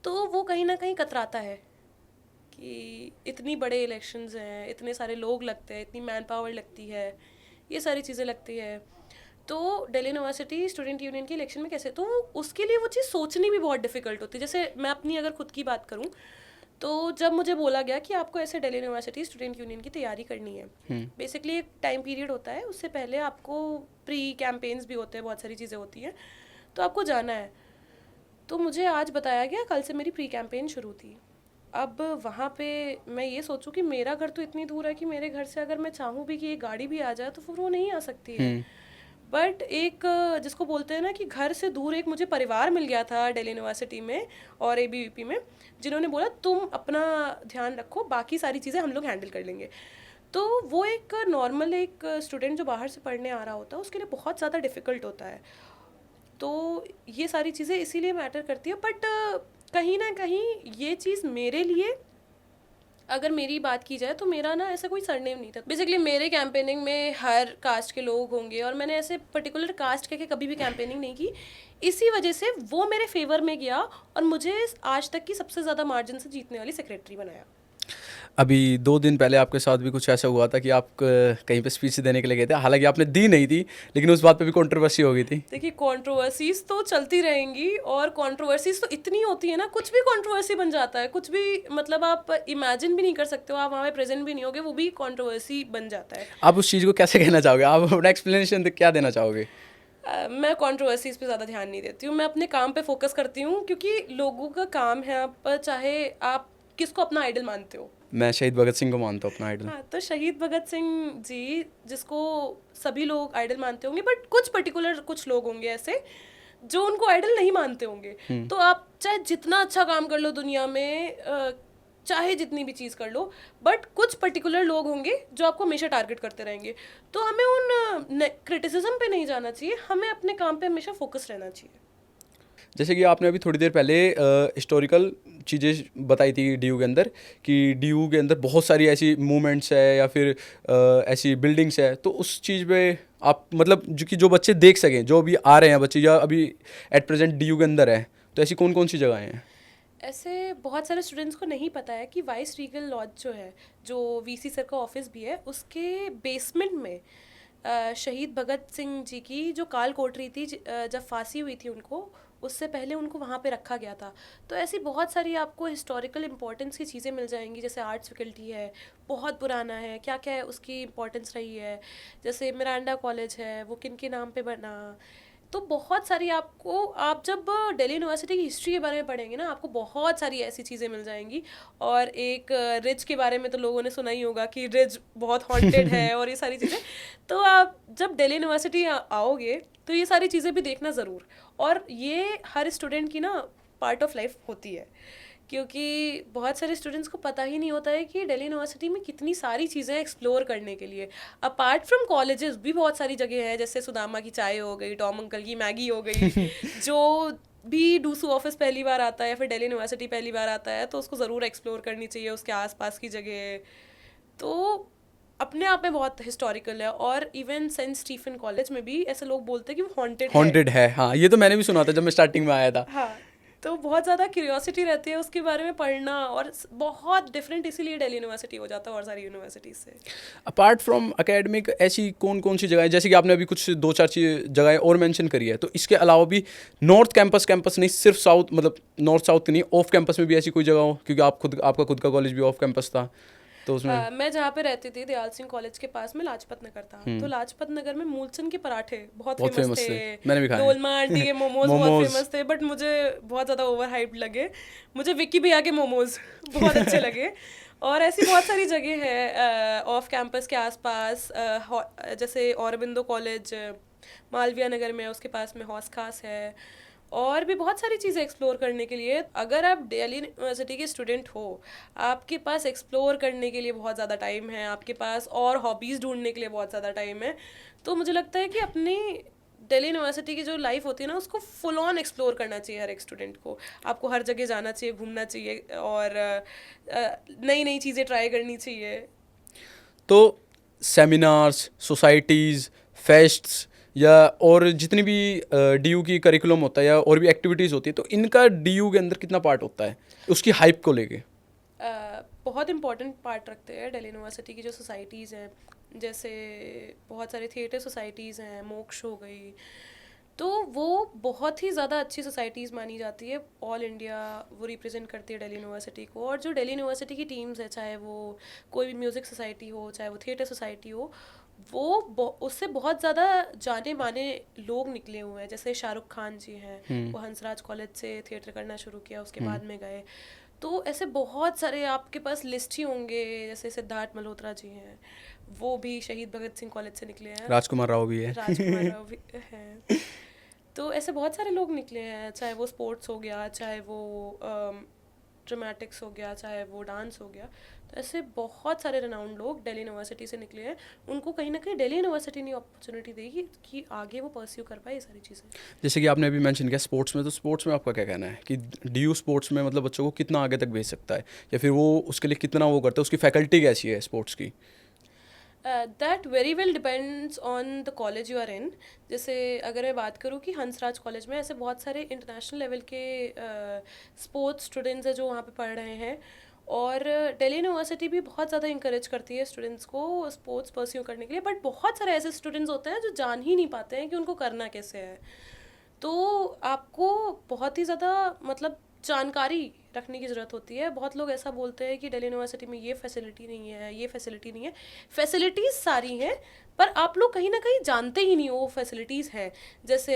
तो वो कहीं ना कहीं कतराता है कि इतनी बड़े इलेक्शंस हैं, इतने सारे लोग लगते हैं, इतनी मैन पावर लगती है, ये सारी चीज़ें लगती है। तो दिल्ली यूनिवर्सिटी स्टूडेंट यूनियन के इलेक्शन में कैसे, तो उसके लिए वो चीज़ सोचनी भी बहुत डिफ़िकल्ट होती है। जैसे मैं अपनी अगर खुद की बात करूँ तो जब मुझे बोला गया कि आपको ऐसे दिल्ली यूनिवर्सिटी स्टूडेंट यूनियन की तैयारी करनी है, बेसिकली एक टाइम पीरियड होता है, उससे पहले आपको प्री कैंपेन्स भी होते हैं, बहुत सारी चीज़ें होती हैं, तो आपको जाना है। तो मुझे आज बताया गया कल से मेरी प्री कैंपेन शुरू थी। अब वहाँ पे मैं ये सोचूं कि मेरा घर तो इतनी दूर है कि मेरे घर से अगर मैं चाहूँ भी कि एक गाड़ी भी आ जाए तो फिर वो नहीं आ सकती है। बट एक जिसको बोलते हैं ना कि घर से दूर एक मुझे परिवार मिल गया था दिल्ली यूनिवर्सिटी में और एबीवीपी में, जिन्होंने बोला तुम अपना ध्यान रखो, बाकी सारी चीज़ें हम लोग हैंडल कर लेंगे। तो वो एक नॉर्मल एक स्टूडेंट जो बाहर से पढ़ने आ रहा होता है उसके लिए बहुत ज़्यादा डिफ़िकल्ट होता है। तो ये सारी चीज़ें इसीलिए मैटर करती है। बट कहीं ना कहीं ये चीज़ मेरे लिए, अगर मेरी बात की जाए तो मेरा ना ऐसा कोई सरनेम नहीं था। बेसिकली मेरे कैंपेनिंग में हर कास्ट के लोग होंगे और मैंने ऐसे पर्टिकुलर कास्ट के कभी भी कैंपेनिंग नहीं की। इसी वजह से वो मेरे फेवर में गया और मुझे आज तक की सबसे ज़्यादा मार्जिन से जीतने वाली सेक्रेटरी बनाया। अभी 2 दिन पहले आपके साथ भी कुछ ऐसा हुआ था कि आप कहीं पे स्पीच देने के लिए गए थे, हालांकि आपने दी नहीं थी, लेकिन उस बात पे भी कंट्रोवर्सी हो गई थी। देखिए कंट्रोवर्सीज तो चलती रहेंगी और कंट्रोवर्सीज तो इतनी होती है ना, कुछ भी कंट्रोवर्सी बन जाता है, कुछ भी मतलब आप इमेजिन भी नहीं कर सकते हो, आप वहाँ पे प्रेजेंट भी नहीं होगे, वो भी कंट्रोवर्सी बन जाता है। आप उस चीज़ को कैसे कहना चाहोगे? आप अपना एक्सप्लेनेशन क्या देना चाहोगे? मैं कंट्रोवर्सीज पे ज़्यादा ध्यान नहीं देती हूँ, मैं अपने काम पे फोकस करती हूँ, क्योंकि लोगों का काम है, आप चाहे आप किसको अपना आइडल मानते हो। मैं शहीद भगत सिंह को मानता हूँ अपना आइडल। हाँ, तो शहीद भगत सिंह जी जिसको सभी लोग आइडल मानते होंगे, बट कुछ पर्टिकुलर कुछ लोग होंगे ऐसे जो उनको आइडल नहीं मानते होंगे। तो आप चाहे जितना अच्छा काम कर लो दुनिया में, चाहे जितनी भी चीज़ कर लो, बट कुछ पर्टिकुलर लोग होंगे जो आपको हमेशा टारगेट करते रहेंगे। तो हमें उन क्रिटिसिज्म पे नहीं जाना चाहिए, हमें अपने काम पे हमेशा फोकस रहना चाहिए। जैसे कि आपने अभी थोड़ी देर पहले हिस्टोरिकल चीज़ें बताई थी डीयू के अंदर, कि डीयू के अंदर बहुत सारी ऐसी मूवमेंट्स है या फिर ऐसी बिल्डिंग्स है, तो उस चीज़ पे आप मतलब जो बच्चे देख सकें, जो अभी आ रहे हैं बच्चे या अभी एट प्रेजेंट डीयू के अंदर है, तो ऐसी कौन कौन सी जगहें हैं? ऐसे बहुत सारे स्टूडेंट्स को नहीं पता है कि वाइस रीगल लॉज जो है, जो वीसी सर का ऑफिस भी है, उसके बेसमेंट में शहीद भगत सिंह जी की जो काल कोठरी थी, जब फांसी हुई थी उनको, उससे पहले उनको वहाँ पे रखा गया था। तो ऐसी बहुत सारी आपको हिस्टोरिकल इंपॉर्टेंस की चीज़ें मिल जाएंगी, जैसे आर्ट्स फैकल्टी है, बहुत पुराना है, क्या क्या है उसकी इंपॉर्टेंस रही है, जैसे मिरांडा कॉलेज है वो किन के नाम पे बना। तो बहुत सारी आपको, आप जब दिल्ली यूनिवर्सिटी की हिस्ट्री के बारे में पढ़ेंगे ना, आपको बहुत सारी ऐसी चीज़ें मिल जाएंगी। और एक रिज के बारे में तो लोगों ने सुना ही होगा कि रिज बहुत हॉन्टेड है और ये सारी चीज़ें। तो आप जब दिल्ली यूनिवर्सिटी आओगे तो ये सारी चीज़ें भी देखना ज़रूर। और ये हर स्टूडेंट की ना पार्ट ऑफ लाइफ होती है, क्योंकि बहुत सारे स्टूडेंट्स को पता ही नहीं होता है कि दिल्ली यूनिवर्सिटी में कितनी सारी चीज़ें एक्सप्लोर करने के लिए। अपार्ट फ्रॉम कॉलेजेस भी बहुत सारी जगह है, जैसे सुदामा की चाय हो गई, टॉम अंकल की मैगी हो गई। जो भी डूसू ऑफिस पहली बार आता है या फिर दिल्ली यूनिवर्सिटी पहली बार आता है तो उसको ज़रूर एक्सप्लोर करनी चाहिए, उसके आसपास की जगह। तो अपने आप में बहुत हिस्टोरिकल है। और इवन सेंट स्टीफन कॉलेज में भी ऐसे लोग बोलते हैं कि वो हॉन्टेड है। हॉन्टेड है, हाँ, ये तो मैंने भी सुना था जब मैं स्टार्टिंग में आया था। हाँ, तो बहुत ज़्यादा क्यूरियोसिटी रहती है उसके बारे में पढ़ना, और बहुत डिफरेंट इसीलिए दिल्ली यूनिवर्सिटी हो जाता है और सारी यूनिवर्सिटीज से। अपार्ट फ्रॉम एकेडमिक ऐसी कौन कौन सी जगह है, जैसे कि आपने अभी कुछ दो चार जगहें और मेंशन करी है, तो इसके अलावा भी नॉर्थ कैंपस कैंपस नहीं, सिर्फ साउथ, मतलब नॉर्थ साउथ नहीं, ऑफ कैंपस में भी ऐसी कोई जगह हो, क्योंकि आपका खुद का कॉलेज भी ऑफ कैंपस था, तो उसमें। मैं जहाँ पे रहती थी दयाल सिंह कॉलेज के पास में लाजपत नगर था। तो लाजपत नगर में मूलचंद के पराठे बहुत बहुत फेमस फेमस थे, थे। मैंने भी खाए डोलमा आंटी के मोमोज बहुत फेमस थे, बट मुझे बहुत ज़्यादा ओवर हाइप्ड लगे। मुझे विक्की भैया के मोमोज बहुत अच्छे लगे। और ऐसी बहुत सारी जगह है ऑफ कैंपस के आसपास, जैसे औरबिंदो कॉलेज मालविया नगर में, उसके पास में हौस खास है। और भी बहुत सारी चीज़ें एक्सप्लोर करने के लिए। अगर आप दिल्ली यूनिवर्सिटी के स्टूडेंट हो, आपके पास एक्सप्लोर करने के लिए बहुत ज़्यादा टाइम है, आपके पास और हॉबीज़ ढूंढने के लिए बहुत ज़्यादा टाइम है। तो मुझे लगता है कि अपनी दिल्ली यूनिवर्सिटी की जो लाइफ होती है ना, उसको फुल ऑन एक्सप्लोर करना चाहिए हर एक स्टूडेंट को। आपको हर जगह जाना चाहिए, घूमना चाहिए, और नई नई चीज़ें ट्राई करनी चाहिए। तो सेमिनार्स, सोसाइटीज़, फेस्ट्स या और जितनी भी डीयू की करिकुलम होता है या और भी एक्टिविटीज़ होती है, तो इनका डीयू के अंदर कितना पार्ट होता है उसकी हाइप को लेके? बहुत इम्पोर्टेंट पार्ट रखते हैं दिल्ली यूनिवर्सिटी की जो सोसाइटीज़ हैं। जैसे बहुत सारे थिएटर सोसाइटीज़ हैं, मोक्ष हो गई, तो वो बहुत ही ज़्यादा अच्छी सोसाइटीज़ मानी जाती है। ऑल इंडिया वो रिप्रेजेंट करती है दिल्ली यूनिवर्सिटी को। और जो दिल्ली यूनिवर्सिटी की टीम्स है, चाहे वो कोई भी म्यूज़िक सोसाइटी हो, चाहे वो थिएटर सोसाइटी हो, वो उससे बहुत ज़्यादा जाने माने लोग निकले हुए हैं। जैसे शाहरुख खान जी हैं, वो हंसराज कॉलेज से थिएटर करना शुरू किया, उसके बाद में गए। तो ऐसे बहुत सारे आपके पास लिस्ट ही होंगे। जैसे सिद्धार्थ मल्होत्रा जी हैं, वो भी शहीद भगत सिंह कॉलेज से निकले हैं। राजकुमार राव भी है। राजकुमार राव भी हैं। तो ऐसे बहुत सारे लोग निकले हैं, चाहे वो स्पोर्ट्स हो गया, चाहे वो ड्रामेटिक्स हो गया, चाहे वो डांस हो गया। तो ऐसे बहुत सारे रिनाउंड लोग दिल्ली यूनिवर्सिटी से निकले हैं। उनको कहीं ना कहीं दिल्ली यूनिवर्सिटी ने अपॉर्चुनिटी देगी कि आगे वो परस्यू कर पाए ये सारी चीज़ें। जैसे कि आपने अभी मेंशन किया स्पोर्ट्स में, तो स्पोर्ट्स में आपका क्या कहना है कि डीयू स्पोर्ट्स में मतलब बच्चों को कितना आगे तक भेज सकता है, या फिर वो उसके लिए कितना वो करता है, उसकी फैकल्टी कैसी है स्पोर्ट्स की? That very well depends on the college you are in. जैसे अगर मैं बात करूँ कि हंसराज कॉलेज में ऐसे बहुत सारे इंटरनेशनल लेवल के स्पोर्ट्स स्टूडेंट्स हैं जो वहाँ पे पढ़ रहे हैं। और दिल्ली यूनिवर्सिटी भी बहुत ज़्यादा इंकरेज करती है स्टूडेंट्स को स्पोर्ट्स परस्यू करने के लिए। बट बहुत सारे ऐसे स्टूडेंट्स होते हैं जो जान ही नहीं पाते हैं कि उनको करना कैसे है। तो आपको बहुत ही ज़्यादा मतलब जानकारी रखने की ज़रूरत होती है। बहुत लोग ऐसा बोलते हैं कि दिल्ली यूनिवर्सिटी में ये फैसिलिटी नहीं है, ये फैसिलिटी नहीं है। फैसिलिटीज़ सारी हैं, पर आप लोग कहीं ना कहीं जानते ही नहीं हो वो फैसिलिटीज़ हैं। जैसे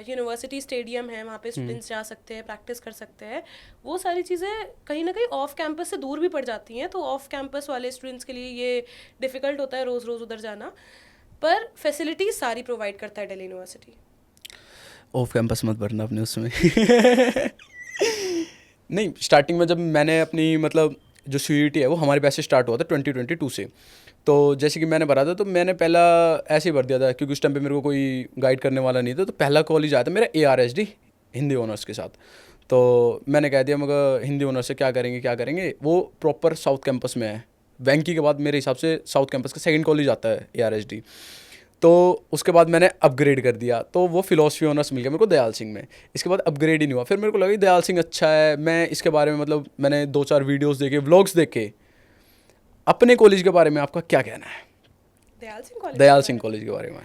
यूनिवर्सिटी स्टेडियम है, वहाँ पे स्टूडेंट्स जा सकते हैं, प्रैक्टिस कर सकते हैं। वो सारी चीज़ें कहीं ना कहीं ऑफ कैंपस से दूर भी पड़ जाती हैं, तो ऑफ कैंपस वाले स्टूडेंट्स के लिए ये डिफ़िकल्ट होता है रोज़ रोज़ उधर जाना। पर फैसिलिटीज़ सारी प्रोवाइड करता है दिल्ली यूनिवर्सिटी। ऑफ कैंपस मत भरना अपने उसमें। नहीं, स्टार्टिंग में जब मैंने अपनी मतलब जो CUET है वो हमारे बैच से स्टार्ट हुआ था 2022 से, तो जैसे कि मैंने भरा था तो मैंने पहला ऐसे ही भर दिया था क्योंकि उस टाइम पे मेरे को कोई गाइड करने वाला नहीं था। तो पहला कॉलेज आया था मेरा ARSD, हिंदी ऑनर्स के साथ। तो मैंने कह दिया मगर हिंदी ऑनर्स से क्या करेंगे। वो प्रॉपर साउथ कैंपस में है, वेंकी के बाद मेरे हिसाब से साउथ कैंपस का सेकंड कॉलेज आता है ARSD। तो उसके बाद मैंने अपग्रेड कर दिया, तो वो फिलोसफी ऑनर्स मिल गया मेरे को दयाल सिंह में। इसके बाद अपग्रेड ही नहीं हुआ, फिर मेरे को लगा कि दयाल सिंह अच्छा है, मैं इसके बारे में मतलब मैंने 2-4 वीडियोस देखे, व्लॉग्स देखे। अपने कॉलेज के बारे में आपका क्या कहना है, दयाल सिंह कॉलेज के दयाल बारे सिंह में? कॉलेज के बारे में?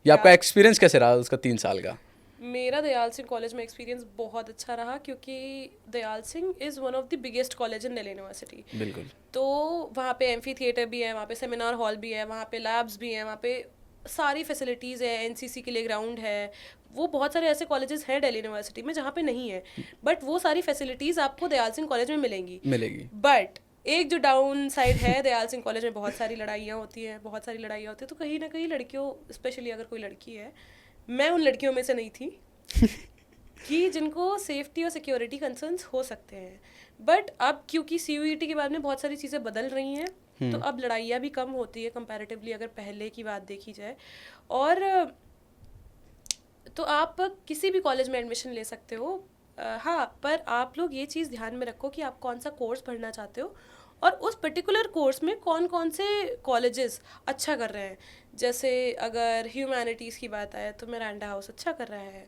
या आपका एक्सपीरियंस कैसे रहा उसका 3 साल का? मेरा दयाल सिंह कॉलेज में एक्सपीरियंस बहुत अच्छा रहा, क्योंकि Dayal Singh is one of the biggest college in Delhi university. बिल्कुल। तो वहाँ पे एम्फी थिएटर भी है, वहाँ पे सेमिनार हॉल भी है, वहाँ पे लैब्स भी हैं, वहाँ पे सारी फैसिलिटीज़ है, NCC के लिए ग्राउंड है। वो बहुत सारे ऐसे कॉलेजेस हैं दिल्ली यूनिवर्सिटी में जहाँ पे नहीं है, बट वो सारी फैसिलिटीज़ आपको दयाल सिंह कॉलेज में मिलेंगी। मिलेगी। बट एक जो डाउन साइड है, दयाल सिंह कॉलेज में बहुत सारी लड़ाइयाँ होती हैं, बहुत सारी लड़ाइयाँ होती हैं। तो कहीं ना कहीं लड़कियों, स्पेशली अगर कोई लड़की है, मैं उन लड़कियों में से नहीं थी कि जिनको सेफ्टी और सिक्योरिटी कंसर्न्स हो सकते हैं। बट अब क्योंकि CUET के बाद में बहुत सारी चीज़ें बदल रही हैं, तो अब लड़ाइयाँ भी कम होती है कंपैरेटिवली अगर पहले की बात देखी जाए। और तो आप किसी भी कॉलेज में एडमिशन ले सकते हो। हाँ, पर आप लोग ये चीज़ ध्यान में रखो कि आप कौन सा कोर्स पढ़ना चाहते हो और उस पर्टिकुलर कोर्स में कौन कौन से कॉलेजेस अच्छा कर रहे हैं। जैसे अगर ह्यूमैनिटीज़ की बात आए तो मिरांडा हाउस अच्छा कर रहा है,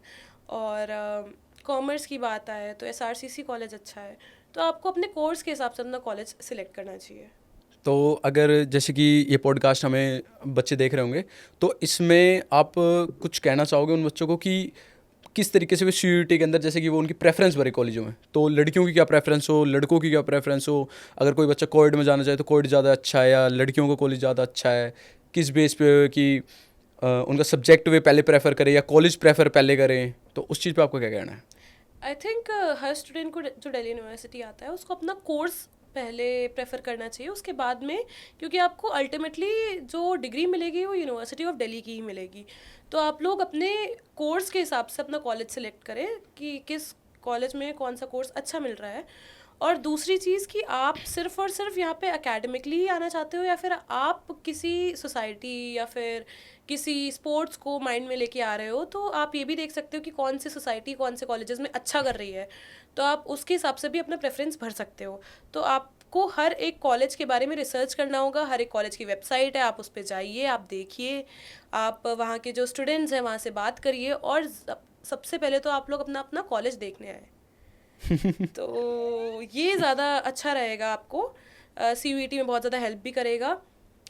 और कॉमर्स की बात आए तो SRCC कॉलेज अच्छा है। तो आपको अपने कोर्स के हिसाब से अपना कॉलेज सिलेक्ट करना चाहिए। तो अगर जैसे कि ये पॉडकास्ट हमें बच्चे देख रहे होंगे, तो इसमें आप कुछ कहना चाहोगे उन बच्चों को कि किस तरीके से वे CUET के अंदर, जैसे कि वो उनकी प्रेफरेंस भरे कॉलेजों में, तो लड़कियों की क्या प्रेफरेंस हो, लड़कों की क्या प्रेफरेंस हो? अगर कोई बच्चा कोएड में जाना चाहे तो कोएड ज़्यादा अच्छा है या लड़कियों का कॉलेज ज़्यादा अच्छा है? किस बेस पे कि उनका सब्जेक्ट वे पहले प्रेफर करें या कॉलेज प्रेफर पहले करें, तो उस चीज़ पे आपका क्या कहना है? आई थिंक हर स्टूडेंट को जो दिल्ली यूनिवर्सिटी आता है उसको अपना कोर्स पहले प्रेफर करना चाहिए, उसके बाद में, क्योंकि आपको अल्टीमेटली जो डिग्री मिलेगी वो यूनिवर्सिटी ऑफ दिल्ली की ही मिलेगी। तो आप लोग अपने कोर्स के हिसाब से अपना कॉलेज सेलेक्ट करें कि किस कॉलेज में कौन सा कोर्स अच्छा मिल रहा है। और दूसरी चीज़ कि आप सिर्फ और सिर्फ यहाँ पे एकेडमिकली ही आना चाहते हो, या फिर आप किसी सोसाइटी या फिर किसी स्पोर्ट्स को माइंड में लेके आ रहे हो, तो आप ये भी देख सकते हो कि कौन सी सोसाइटी कौन से कॉलेजेस में अच्छा कर रही है। तो आप उसके हिसाब से भी अपना प्रेफरेंस भर सकते हो। तो आपको हर एक कॉलेज के बारे में रिसर्च करना होगा। हर एक कॉलेज की वेबसाइट है, आप उस पर जाइए, आप देखिए, आप वहाँ के जो स्टूडेंट्स हैं वहाँ से बात करिए, और सबसे पहले तो आप लोग अपना अपना कॉलेज देखने आए। तो ये ज़्यादा अच्छा रहेगा आपको। CUET में बहुत ज़्यादा हेल्प भी करेगा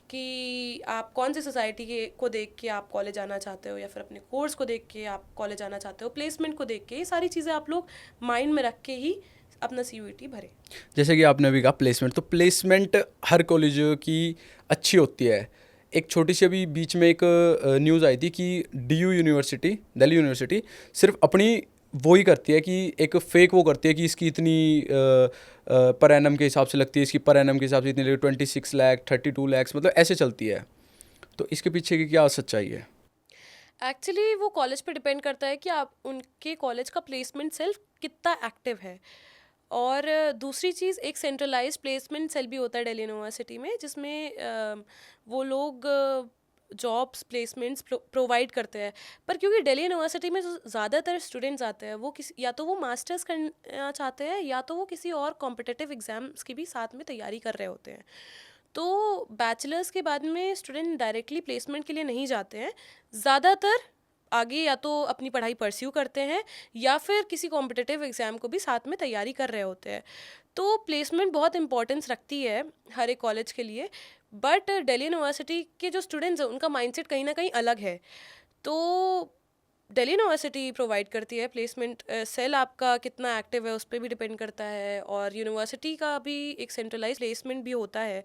कि आप कौन सी सोसाइटी के को देख के आप कॉलेज आना चाहते हो, या फिर अपने कोर्स को देख के आप कॉलेज आना चाहते हो, प्लेसमेंट को देख के। ये सारी चीज़ें आप लोग माइंड में रख के ही अपना CUET भरें। जैसे कि आपने अभी कहा प्लेसमेंट, तो प्लेसमेंट हर कॉलेज की अच्छी होती है। एक छोटी सी अभी बीच में एक न्यूज़ आई थी कि DU यूनिवर्सिटी, दिल्ली यूनिवर्सिटी सिर्फ अपनी वो ही करती है कि एक फेक वो करती है कि इसकी इतनी पर एनम के हिसाब से लगती है, इसकी पर एनम के हिसाब से इतनी लगती है, 26 लाख 32 लाख, मतलब ऐसे चलती है। तो इसके पीछे की क्या सच्चाई है? एक्चुअली वो कॉलेज पे डिपेंड करता है कि आप उनके कॉलेज का प्लेसमेंट सेल कितना एक्टिव है। और दूसरी चीज़, एक सेंट्रलाइज्ड प्लेसमेंट सेल भी होता है दिल्ली यूनिवर्सिटी में, जिसमें वो लोग जॉब्स प्लेसमेंट्स प्रोवाइड करते हैं। पर क्योंकि दिल्ली यूनिवर्सिटी में जो ज़्यादातर स्टूडेंट्स आते हैं वो किसी, या तो वो मास्टर्स करना चाहते हैं, या तो वो किसी और कॉम्पिटिटिव एग्ज़ाम्स की भी साथ में तैयारी कर रहे होते हैं। तो बैचलर्स के बाद में स्टूडेंट डायरेक्टली प्लेसमेंट के लिए नहीं जाते हैं। ज़्यादातर आगे या तो अपनी पढ़ाई परस्यू करते हैं, या फिर किसी कॉम्पिटिटिव एग्ज़ाम को भी साथ में तैयारी कर रहे होते हैं। तो प्लेसमेंट बहुत इंपॉर्टेंस रखती है हर एक कॉलेज के लिए। बट दिल्ली यूनिवर्सिटी के जो स्टूडेंट्स हैं उनका माइंडसेट कहीं ना कहीं अलग है। तो दिल्ली यूनिवर्सिटी प्रोवाइड करती है प्लेसमेंट सेल, आपका कितना एक्टिव है उस पर भी डिपेंड करता है, और यूनिवर्सिटी का भी एक सेंट्रलाइज प्लेसमेंट भी होता है।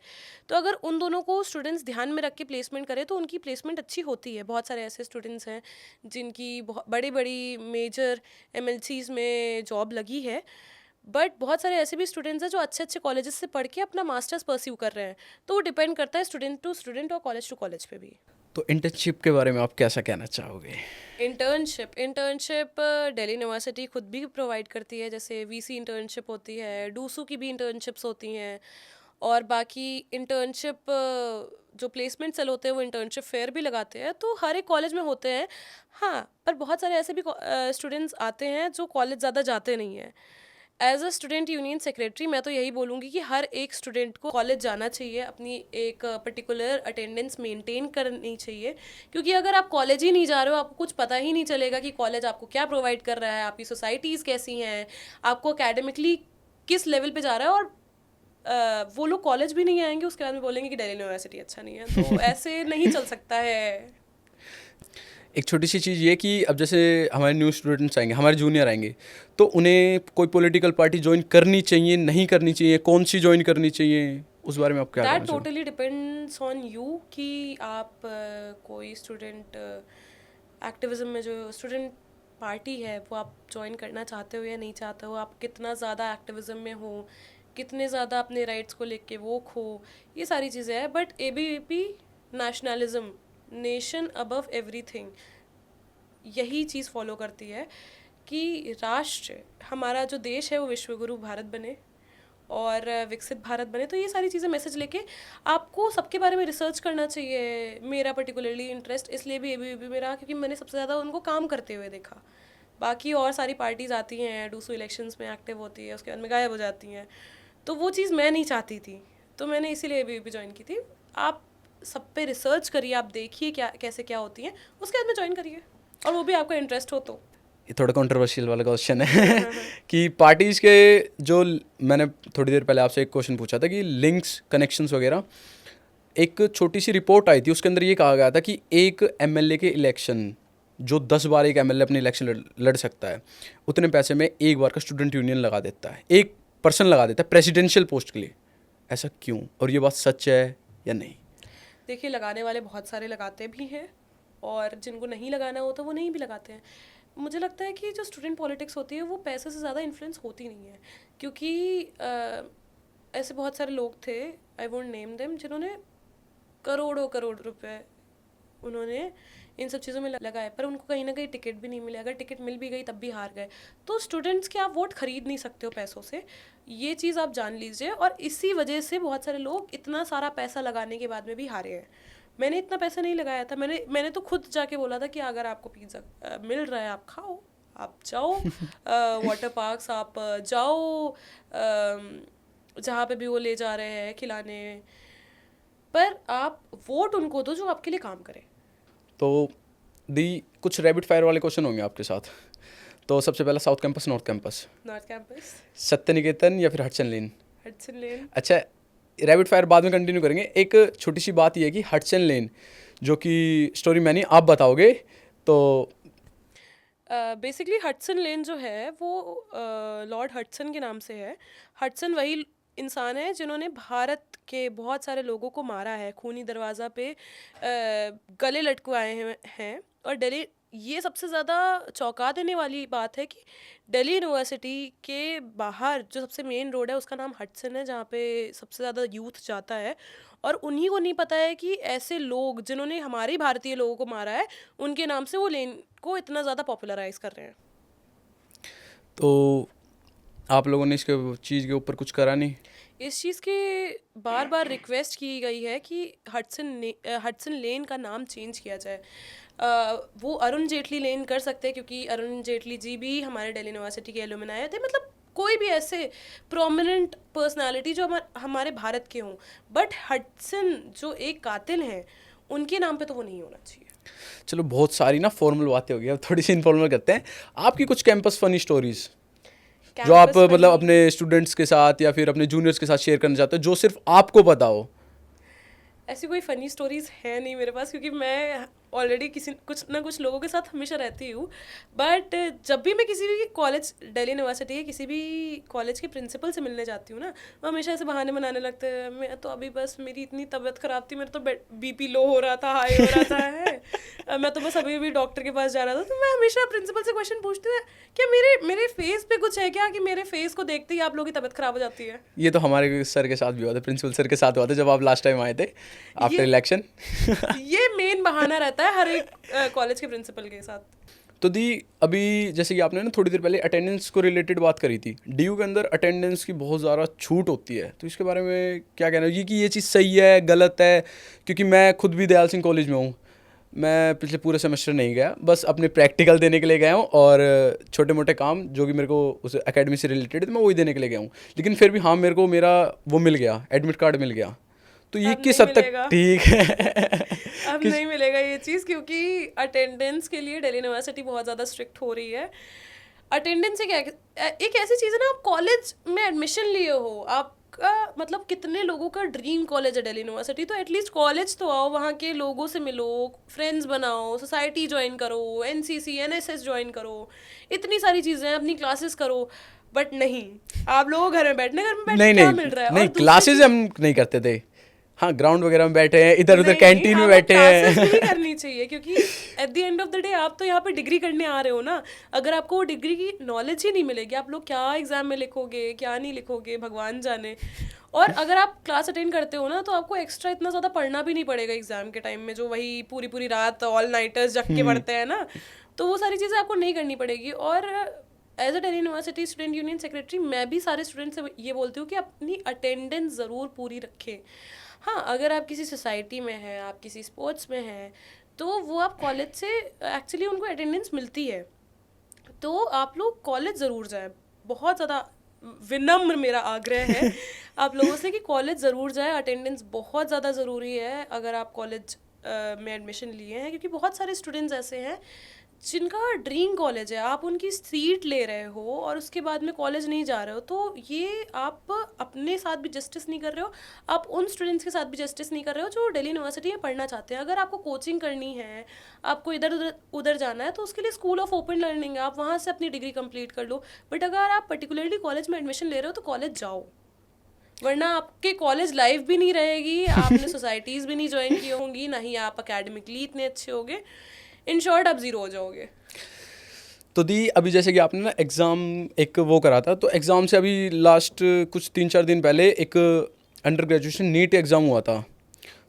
तो अगर उन दोनों को स्टूडेंट्स ध्यान में रख के प्लेसमेंट करें तो उनकी प्लेसमेंट अच्छी होती है। बहुत सारे ऐसे स्टूडेंट्स हैं जिनकी बहुत बड़ी बड़ी मेजर MNCs में जॉब लगी है। बट बहुत सारे ऐसे भी स्टूडेंट्स हैं जो अच्छे अच्छे कॉलेजेस से पढ़ के अपना मास्टर्स परस्यू कर रहे हैं। तो वो डिपेंड करता है स्टूडेंट टू स्टूडेंट और कॉलेज टू कॉलेज पे भी। तो इंटर्नशिप के बारे में आप कैसा कहना चाहोगे? इंटर्नशिप दिल्ली यूनिवर्सिटी खुद भी प्रोवाइड करती है। जैसे VC इंटर्नशिप होती है, डूसू की भी इंटर्नशिप्स होती हैं, और बाकी इंटर्नशिप जो प्लेसमेंट सेल होते हैं वो इंटर्नशिप फेयर भी लगाते हैं, तो हर एक कॉलेज में होते हैं। हाँ, पर बहुत सारे ऐसे भी स्टूडेंट्स आते हैं जो कॉलेज ज़्यादा जाते नहीं हैं। As a student union secretary मैं तो यही बोलूँगी कि हर एक स्टूडेंट को कॉलेज जाना चाहिए, अपनी एक पर्टिकुलर अटेंडेंस मेंटेन करनी चाहिए, क्योंकि अगर आप कॉलेज ही नहीं जा रहे हो, आपको कुछ पता ही नहीं चलेगा कि कॉलेज आपको क्या प्रोवाइड कर रहा है, आपकी सोसाइटीज़ कैसी हैं, आपको एकेडमिकली किस लेवल पे जा रहा है। और वो लोग कॉलेज भी नहीं आएंगे, उसके बाद में बोलेंगे कि दिल्ली यूनिवर्सिटी अच्छा नहीं है, तो ऐसे नहीं चल सकता है। एक छोटी सी चीज़ ये कि अब जैसे हमारे न्यू स्टूडेंट्स आएंगे, हमारे जूनियर आएंगे, तो उन्हें कोई पॉलिटिकल पार्टी ज्वाइन करनी चाहिए, नहीं करनी चाहिए, कौन सी ज्वाइन करनी चाहिए, उस बारे में आप क्या कहना दैट चाहोगे? टोटली डिपेंड्स ऑन यू कि आप कोई स्टूडेंट एक्टिविज्म में जो स्टूडेंट पार्टी है वो आप ज्वाइन करना चाहते हो या नहीं चाहते हो, आप कितना ज़्यादा एक्टिविज्म में हो, कितने ज़्यादा अपने राइट्स को लेके वोक हो, ये सारी चीज़ें हैं। But ABVP nationalism, nation above everything, यही चीज़ फॉलो करती है कि राष्ट्र, हमारा जो देश है वो विश्वगुरु भारत बने और विकसित भारत बने। तो ये सारी चीज़ें मैसेज लेके आपको सबके बारे में रिसर्च करना चाहिए। मेरा पर्टिकुलरली इंटरेस्ट इसलिए भी एबीवीपी में रहा क्योंकि मैंने सबसे ज़्यादा उनको काम करते हुए देखा। बाकी और सारी पार्टीज़ आती हैं, डूसू इलेक्शंस में एक्टिव होती है, उसके बाद में गायब हो जाती हैं, तो वो चीज़ मैं नहीं चाहती थी, तो मैंने इसीलिए एबीवीपी ज्वाइन की थी। आप सब पे रिसर्च करिए, आप देखिए क्या कैसे क्या होती हैं, उसके बाद में ज्वाइन करिए, और वो भी आपका इंटरेस्ट हो तो। ये थोड़ा कंट्रोवर्शियल वाला क्वेश्चन है कि पार्टीज़ के जो, मैंने थोड़ी देर पहले आपसे एक क्वेश्चन पूछा था कि लिंक्स, कनेक्शंस वगैरह, एक छोटी सी रिपोर्ट आई थी, उसके अंदर ये कहा गया था कि एक एमएलए के इलेक्शन, जो 10 बार एक एमएलए अपने इलेक्शन लड़ सकता है, उतने पैसे में एक बार का स्टूडेंट यूनियन लगा देता है, एक पर्सन लगा देता है प्रेसिडेंशियल पोस्ट के लिए। ऐसा क्यों, और ये बात सच है या नहीं? देखिए, लगाने वाले बहुत सारे लगाते भी हैं, और जिनको नहीं लगाना होता वो नहीं भी लगाते हैं। मुझे लगता है कि जो स्टूडेंट पॉलिटिक्स होती है वो पैसे से ज़्यादा इन्फ्लुएंस होती नहीं है, क्योंकि ऐसे बहुत सारे लोग थे, आई वोंट नेम देम, जिन्होंने करोड़ों करोड़ रुपए उन्होंने इन सब चीज़ों में लगाए, पर उनको कहीं ना कहीं टिकट भी नहीं मिले। अगर टिकट मिल भी गई तब भी हार गए। तो स्टूडेंट्स के आप वोट खरीद नहीं सकते हो पैसों से, ये चीज़ आप जान लीजिए। और इसी वजह से बहुत सारे लोग इतना सारा पैसा लगाने के बाद में भी हारे हैं। मैंने इतना पैसा नहीं लगाया था, मैंने तो खुद जाके बोला था कि अगर आपको पिज़्ज़ा मिल रहा है आप खाओ, आप जाओ वाटर पार्क्स, आप जाओ जहाँ पे भी वो ले जा रहे हैं खिलाने, पर आप वोट उनको दो जो आपके लिए काम करे। तो दी कुछ रैपिड फायर वाले क्वेश्चन होंगे आपके साथ। तो सबसे पहला, south campus, north campus? North campus. सत्य निकेतन या फिर हडसन लेन? हडसन लेन। अच्छा, रैपिड फायर बाद में कंटिन्यू करेंगे। एक छोटी सी बात ये है कि हडसन लेन, जो कि स्टोरी मैंने आप बताओगे, तो बेसिकली हडसन लेन जो है वो लॉर्ड हडसन के नाम से है। हडसन वही इंसान है जिन्होंने भारत के बहुत सारे लोगों को मारा है, खूनी दरवाज़ा पे गले लटकवाए हैं। और दिल्ली, ये सबसे ज़्यादा चौंका देने वाली बात है कि दिल्ली यूनिवर्सिटी के बाहर जो सबसे मेन रोड है उसका नाम हडसन है, जहाँ पे सबसे ज़्यादा यूथ जाता है। और उन्हीं को नहीं पता है कि ऐसे लोग जिन्होंने हमारे भारतीय लोगों को मारा है, उनके नाम से वो लेन को इतना ज़्यादा पॉपुलराइज कर रहे हैं। तो आप लोगों ने इसके चीज़ के ऊपर कुछ करा नहीं? इस चीज़ के बार बार रिक्वेस्ट की गई है कि हडसन लेन का नाम चेंज किया जाए। वो अरुण जेटली लेन कर सकते हैं, क्योंकि अरुण जेटली जी भी हमारे दिल्ली यूनिवर्सिटी के एलुमनाई थे। मतलब कोई भी ऐसे प्रोमिनेंट पर्सनालिटी जो हमारे भारत के हों, बट हडसन जो एक कातिल हैं उनके नाम पे तो वो नहीं होना चाहिए। चलो, बहुत सारी ना फॉर्मल बातें हो गई, अब थोड़ी सी इनफॉर्मल करते हैं। आपकी कुछ कैंपस फनी स्टोरीज जो आप मतलब अपने स्टूडेंट्स के साथ या फिर अपने जूनियर्स के साथ शेयर करना चाहते हो, जो सिर्फ आपको पता हो? ऐसी कोई फ़नी स्टोरीज़ है नहीं मेरे पास, क्योंकि मैं ऑलरेडी कुछ ना कुछ लोगों के साथ हमेशा रहती हूँ। बट जब भी मैं किसी भी कॉलेज, दिल्ली यूनिवर्सिटी के किसी भी कॉलेज के प्रिंसिपल से मिलने जाती हूँ ना, वो हमेशा ऐसे बहाने बनाने लगते हैं। मैं तो अभी बस, मेरी इतनी तबीयत ख़राब थी, मेरा तो बीपी लो हो रहा था, हाई हो रहा था है, मैं तो बस अभी भी डॉक्टर के पास जा रहा था। तो मैं हमेशा प्रिंसिपल से क्वेश्चन पूछती हूँ, क्या मेरे फेस पे कुछ है क्या, कि मेरे फेस को देखते ही आप लोगों की तबीयत ख़राब हो जाती है? ये तो हमारे सर के साथ भी हुआ था, प्रिंसिपल सर के साथ हुआ था जब आप लास्ट टाइम आए थे आफ्टर इलेक्शन। ये मेन बहाना रहता है हर एक कॉलेज के प्रिंसिपल के साथ। तो दी अभी जैसे कि आपने ना थोड़ी देर पहले अटेंडेंस को रिलेटेड बात करी थी, डीयू के अंदर अटेंडेंस की बहुत ज़्यादा छूट होती है, तो इसके बारे में क्या कहना है कि ये चीज़ सही है गलत है? क्योंकि मैं खुद भी दयाल सिंह कॉलेज में हूँ, मैं पिछले पूरे सेमेस्टर नहीं गया, बस अपने प्रैक्टिकल देने के लिए गया हूँ और छोटे मोटे काम जो कि मेरे को उस एकेडमी से रिलेटेड मैं वही देने के लिए गया हूँ। लेकिन फिर भी हाँ, मेरे को मेरा वो मिल गया, एडमिट कार्ड मिल गया। तो ये अब किस नहीं हद तक मिलेगा। ठीक है? अब नहीं मिलेगा ये चीज़, क्योंकि अटेंडेंस के लिए दिल्ली यूनिवर्सिटी बहुत ज़्यादा स्ट्रिक्ट हो रही है। अटेंडेंस एक ऐसी चीज़ है ना, आप कॉलेज में एडमिशन लिए हो, आपका मतलब कितने लोगों का ड्रीम कॉलेज है दिल्ली यूनिवर्सिटी, तो एटलीस्ट कॉलेज तो आओ, वहाँ के लोगों से मिलो, फ्रेंड्स बनाओ, सोसाइटी ज्वाइन करो, एनसीसी एनएसएस ज्वाइन करो, इतनी सारी चीज़ें हैं, अपनी क्लासेस करो। बट नहीं, आप लोग घर में बैठ नहीं क्या नहीं मिल रहा है? नहीं, और दूसरी क्लासेस चीज़, हम नहीं करते थे। हाँ, ग्राउंड वगैरह में बैठे हैं, इधर उधर नहीं, कैंटीन में आपको बैठे क्लासेस नहीं हैं। करनी चाहिए, क्योंकि at the end of the day आप तो यहाँ पे डिग्री करने आ रहे हो ना। अगर आपको वो डिग्री की नॉलेज ही नहीं मिलेगी, आप लोग क्या एग्जाम में लिखोगे, क्या नहीं लिखोगे, भगवान जाने। और अगर आप क्लास अटेंड करते हो ना, तो आपको एक्स्ट्रा इतना ज़्यादा पढ़ना भी नहीं पड़ेगा एग्जाम के टाइम में, जो वही पूरी पूरी रात ऑल नाइटर्स जग के पढ़ते हैं ना, तो वो सारी चीज़ें आपको नहीं करनी पड़ेगी। और as a Delhi university student union secretary, मैं भी सारे स्टूडेंट से ये बोलती हूँ कि अपनी अटेंडेंस ज़रूर पूरी रखें। हाँ, अगर आप किसी सोसाइटी में हैं, आप किसी स्पोर्ट्स में हैं, तो वो आप कॉलेज से एक्चुअली उनको अटेंडेंस मिलती है, तो आप लोग कॉलेज ज़रूर जाएं। बहुत ज़्यादा विनम्र मेरा आग्रह है आप लोगों से कि कॉलेज ज़रूर जाएं। अटेंडेंस बहुत ज़्यादा ज़रूरी है अगर आप कॉलेज में एडमिशन लिए हैं, क्योंकि बहुत सारे स्टूडेंट्स ऐसे हैं जिनका ड्रीम कॉलेज है, आप उनकी सीट ले रहे हो और उसके बाद में कॉलेज नहीं जा रहे हो, तो ये आप अपने साथ भी जस्टिस नहीं कर रहे हो, आप उन स्टूडेंट्स के साथ भी जस्टिस नहीं कर रहे हो जो दिल्ली यूनिवर्सिटी में पढ़ना चाहते हैं। अगर आपको कोचिंग करनी है, आपको इधर उधर उधर जाना है, तो उसके लिए स्कूल ऑफ ओपन लर्निंग है, आप वहाँ से अपनी डिग्री कंप्लीट कर लो। बट अगर आप पर्टिकुलरली कॉलेज में एडमिशन ले रहे हो, तो कॉलेज जाओ, वरना आपके कॉलेज लाइफ भी नहीं रहेगी, आपने सोसाइटीज़ भी नहीं ज्वाइन की होंगी, ना ही आप अकेडमिकली इतने अच्छे होगे, इन शॉर्ट आप ज़ीरो हो जाओगे। तो दी अभी जैसे कि आपने ना एग्ज़ाम एक वो करा था, तो एग्ज़ाम से अभी लास्ट कुछ 3-4 दिन पहले एक अंडर ग्रेजुएशन नीट एग्ज़ाम हुआ था,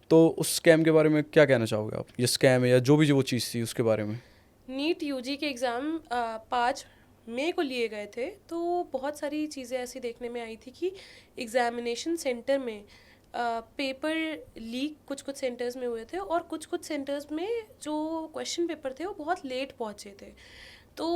तो उस स्कैम के बारे में क्या कहना चाहोगे आप? ये स्कैम है या जो भी वो चीज़ थी उसके बारे में? नीट यूजी के एग्ज़ाम 5 मई को लिए गए थे, तो बहुत सारी चीज़ें ऐसी देखने में आई थी कि एग्ज़ामिनेशन सेंटर में पेपर लीक कुछ कुछ सेंटर्स में हुए थे, और कुछ कुछ सेंटर्स में जो क्वेश्चन पेपर थे वो बहुत लेट पहुँचे थे। तो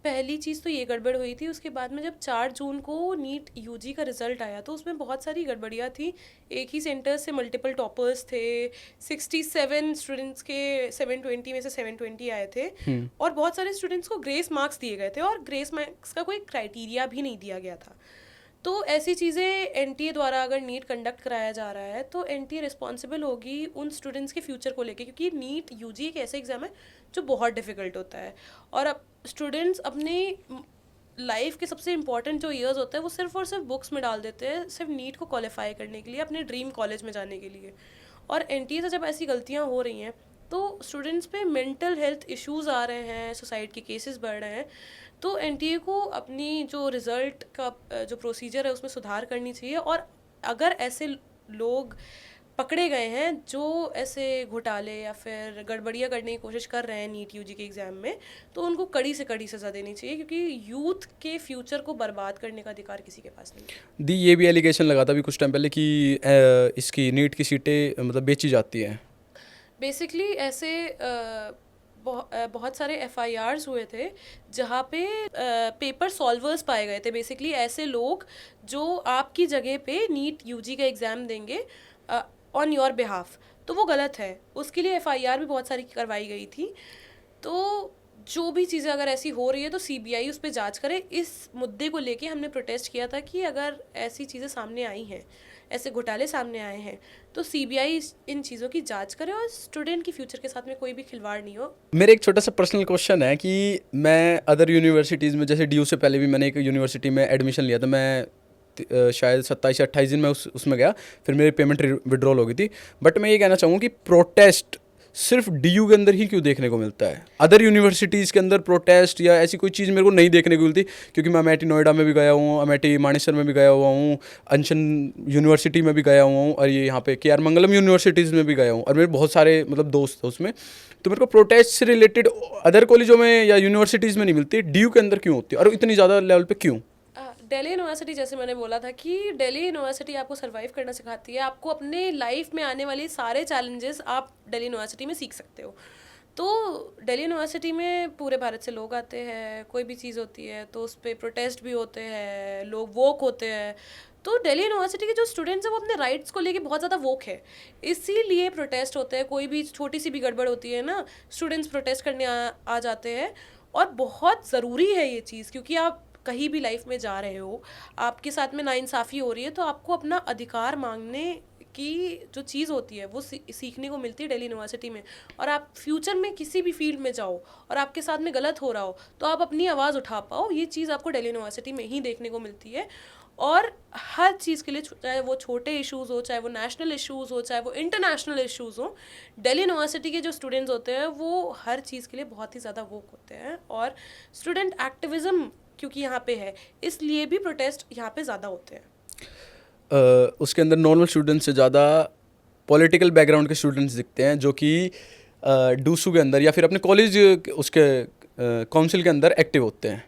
पहली चीज़ तो ये गड़बड़ हुई थी। उसके बाद में जब 4 जून को नीट यूजी का रिज़ल्ट आया, तो उसमें बहुत सारी गड़बड़ियाँ थी। एक ही सेंटर से मल्टीपल टॉपर्स थे, 67 स्टूडेंट्स के 720 में से 720 आए थे, और बहुत सारे स्टूडेंट्स को ग्रेस मार्क्स दिए गए थे, और ग्रेस मार्क्स का कोई क्राइटेरिया भी नहीं दिया गया था। तो ऐसी चीज़ें एनटीए द्वारा अगर नीट कंडक्ट कराया जा रहा है, तो एनटीए रिस्पॉन्सिबल होगी उन स्टूडेंट्स के फ्यूचर को लेके, क्योंकि नीट यूजी एक ऐसा एग्ज़ाम है जो बहुत डिफ़िकल्ट होता है, और अब स्टूडेंट्स अपनी लाइफ के सबसे इंपॉर्टेंट जो ईयर्स होते हैं वो सिर्फ और सिर्फ बुक्स में डाल देते हैं, सिर्फ नीट को क्वालिफाई करने के लिए, अपने ड्रीम कॉलेज में जाने के लिए। और एनटीए से जब ऐसी गलतियाँ हो रही हैं, तो स्टूडेंट्स पे मेंटल हेल्थ इश्यूज़ आ रहे हैं, सुसाइड के केसेस बढ़ रहे हैं, तो एनटीए को अपनी जो रिज़ल्ट का जो प्रोसीजर है उसमें सुधार करनी चाहिए। और अगर ऐसे लोग पकड़े गए हैं जो ऐसे घोटाले या फिर गड़बड़ियाँ करने की कोशिश कर रहे हैं नीट यूजी के एग्ज़ाम में, तो उनको कड़ी से कड़ी सज़ा देनी चाहिए, क्योंकि यूथ के फ्यूचर को बर्बाद करने का अधिकार किसी के पास नहीं। दी ये भी एलिगेशन लगा था अभी कुछ टाइम पहले कि इसकी नीट की सीटें मतलब बेची जाती हैं। बेसिकली ऐसे बहुत सारे एफआईआर्स हुए थे जहाँ पे पेपर सॉल्वर्स पाए गए थे, बेसिकली ऐसे लोग जो आपकी जगह पे नीट यूजी का एग्ज़ाम देंगे ऑन योर बिहाफ, तो वो गलत है। उसके लिए एफआईआर भी बहुत सारी करवाई गई थी। तो जो भी चीज़ें अगर ऐसी हो रही है, तो सीबीआई उस पर जांच करे। इस मुद्दे को लेके हमने प्रोटेस्ट किया था कि अगर ऐसी चीज़ें सामने आई हैं, ऐसे घोटाले सामने आए हैं, तो सीबीआई इन चीज़ों की जांच करे और स्टूडेंट की फ्यूचर के साथ में कोई भी खिलवाड़ नहीं हो। मेरे एक छोटा सा पर्सनल क्वेश्चन है कि मैं अदर यूनिवर्सिटीज़ में, जैसे डीयू से पहले भी मैंने एक यूनिवर्सिटी में एडमिशन लिया था, मैं शायद 27 या 28 दिन में उसमें गया, फिर मेरी पेमेंट विड्रॉल हो गई थी। बट मैं ये कहना चाहूँगा कि प्रोटेस्ट सिर्फ डीयू के अंदर ही क्यों देखने को मिलता है? अदर यूनिवर्सिटीज़ के अंदर प्रोटेस्ट या ऐसी कोई चीज़ मेरे को नहीं देखने को मिलती, क्योंकि मैं अमेठी नोएडा में भी गया हूँ, अमेठी मानेसर में भी गया हुआ हूँ, अंशन यूनिवर्सिटी में भी गया हुआ हूँ, और ये यहाँ पे के आर मंगलम यूनिवर्सिटीज़ में भी गया हूँ, और मेरे बहुत सारे मतलब दोस्त हैं उसमें। तो मेरे को प्रोटेस्ट से रिलेटेड अदर कॉलेजों में या यूनिवर्सिटीज़ में नहीं मिलती, डीयू के अंदर क्यों होती है और इतनी ज़्यादा लेवल पे क्यों? दिल्ली यूनिवर्सिटी, जैसे मैंने बोला था कि दिल्ली यूनिवर्सिटी आपको सर्वाइव करना सिखाती है, आपको अपने लाइफ में आने वाली सारे चैलेंजेस आप दिल्ली यूनिवर्सिटी में सीख सकते हो। तो दिल्ली यूनिवर्सिटी में पूरे भारत से लोग आते हैं, कोई भी चीज़ होती है तो उस पर प्रोटेस्ट भी होते हैं, लोग वोक होते हैं। तो दिल्ली यूनिवर्सिटी के जो स्टूडेंट्स हैं वो अपने राइट्स को लेके बहुत ज़्यादा वोक है, इसीलिए प्रोटेस्ट होते हैं। कोई भी छोटी सी भी गड़बड़ होती है ना, स्टूडेंट्स प्रोटेस्ट करने आ जाते हैं। और बहुत ज़रूरी है ये चीज़, क्योंकि आप कहीं भी लाइफ में जा रहे हो, आपके साथ में नाइंसाफ़ी हो रही है, तो आपको अपना अधिकार मांगने की जो चीज़ होती है वो सीखने को मिलती है दिल्ली यूनिवर्सिटी में। और आप फ्यूचर में किसी भी फील्ड में जाओ और आपके साथ में गलत हो रहा हो तो आप अपनी आवाज़ उठा पाओ, ये चीज़ आपको दिल्ली यूनिवर्सिटी में ही देखने को मिलती है। और हर चीज़ के लिए, चाहे वो छोटे इश्यूज़ हो, चाहे वो नेशनल इश्यूज़ हो, चाहे वो इंटरनेशनल इश्यूज़ हो, दिल्ली यूनिवर्सिटी के जो स्टूडेंट्स होते हैं वो हर चीज़ के लिए बहुत ही ज़्यादा वोक होते हैं। और स्टूडेंट एक्टिविज़म क्योंकि यहाँ पे है, इसलिए भी प्रोटेस्ट यहाँ पे ज़्यादा होते हैं। उसके अंदर नॉर्मल स्टूडेंट से ज़्यादा पॉलिटिकल बैकग्राउंड के स्टूडेंट्स दिखते हैं, जो कि डूसू के अंदर या फिर अपने कॉलेज उसके काउंसिल के अंदर एक्टिव होते हैं।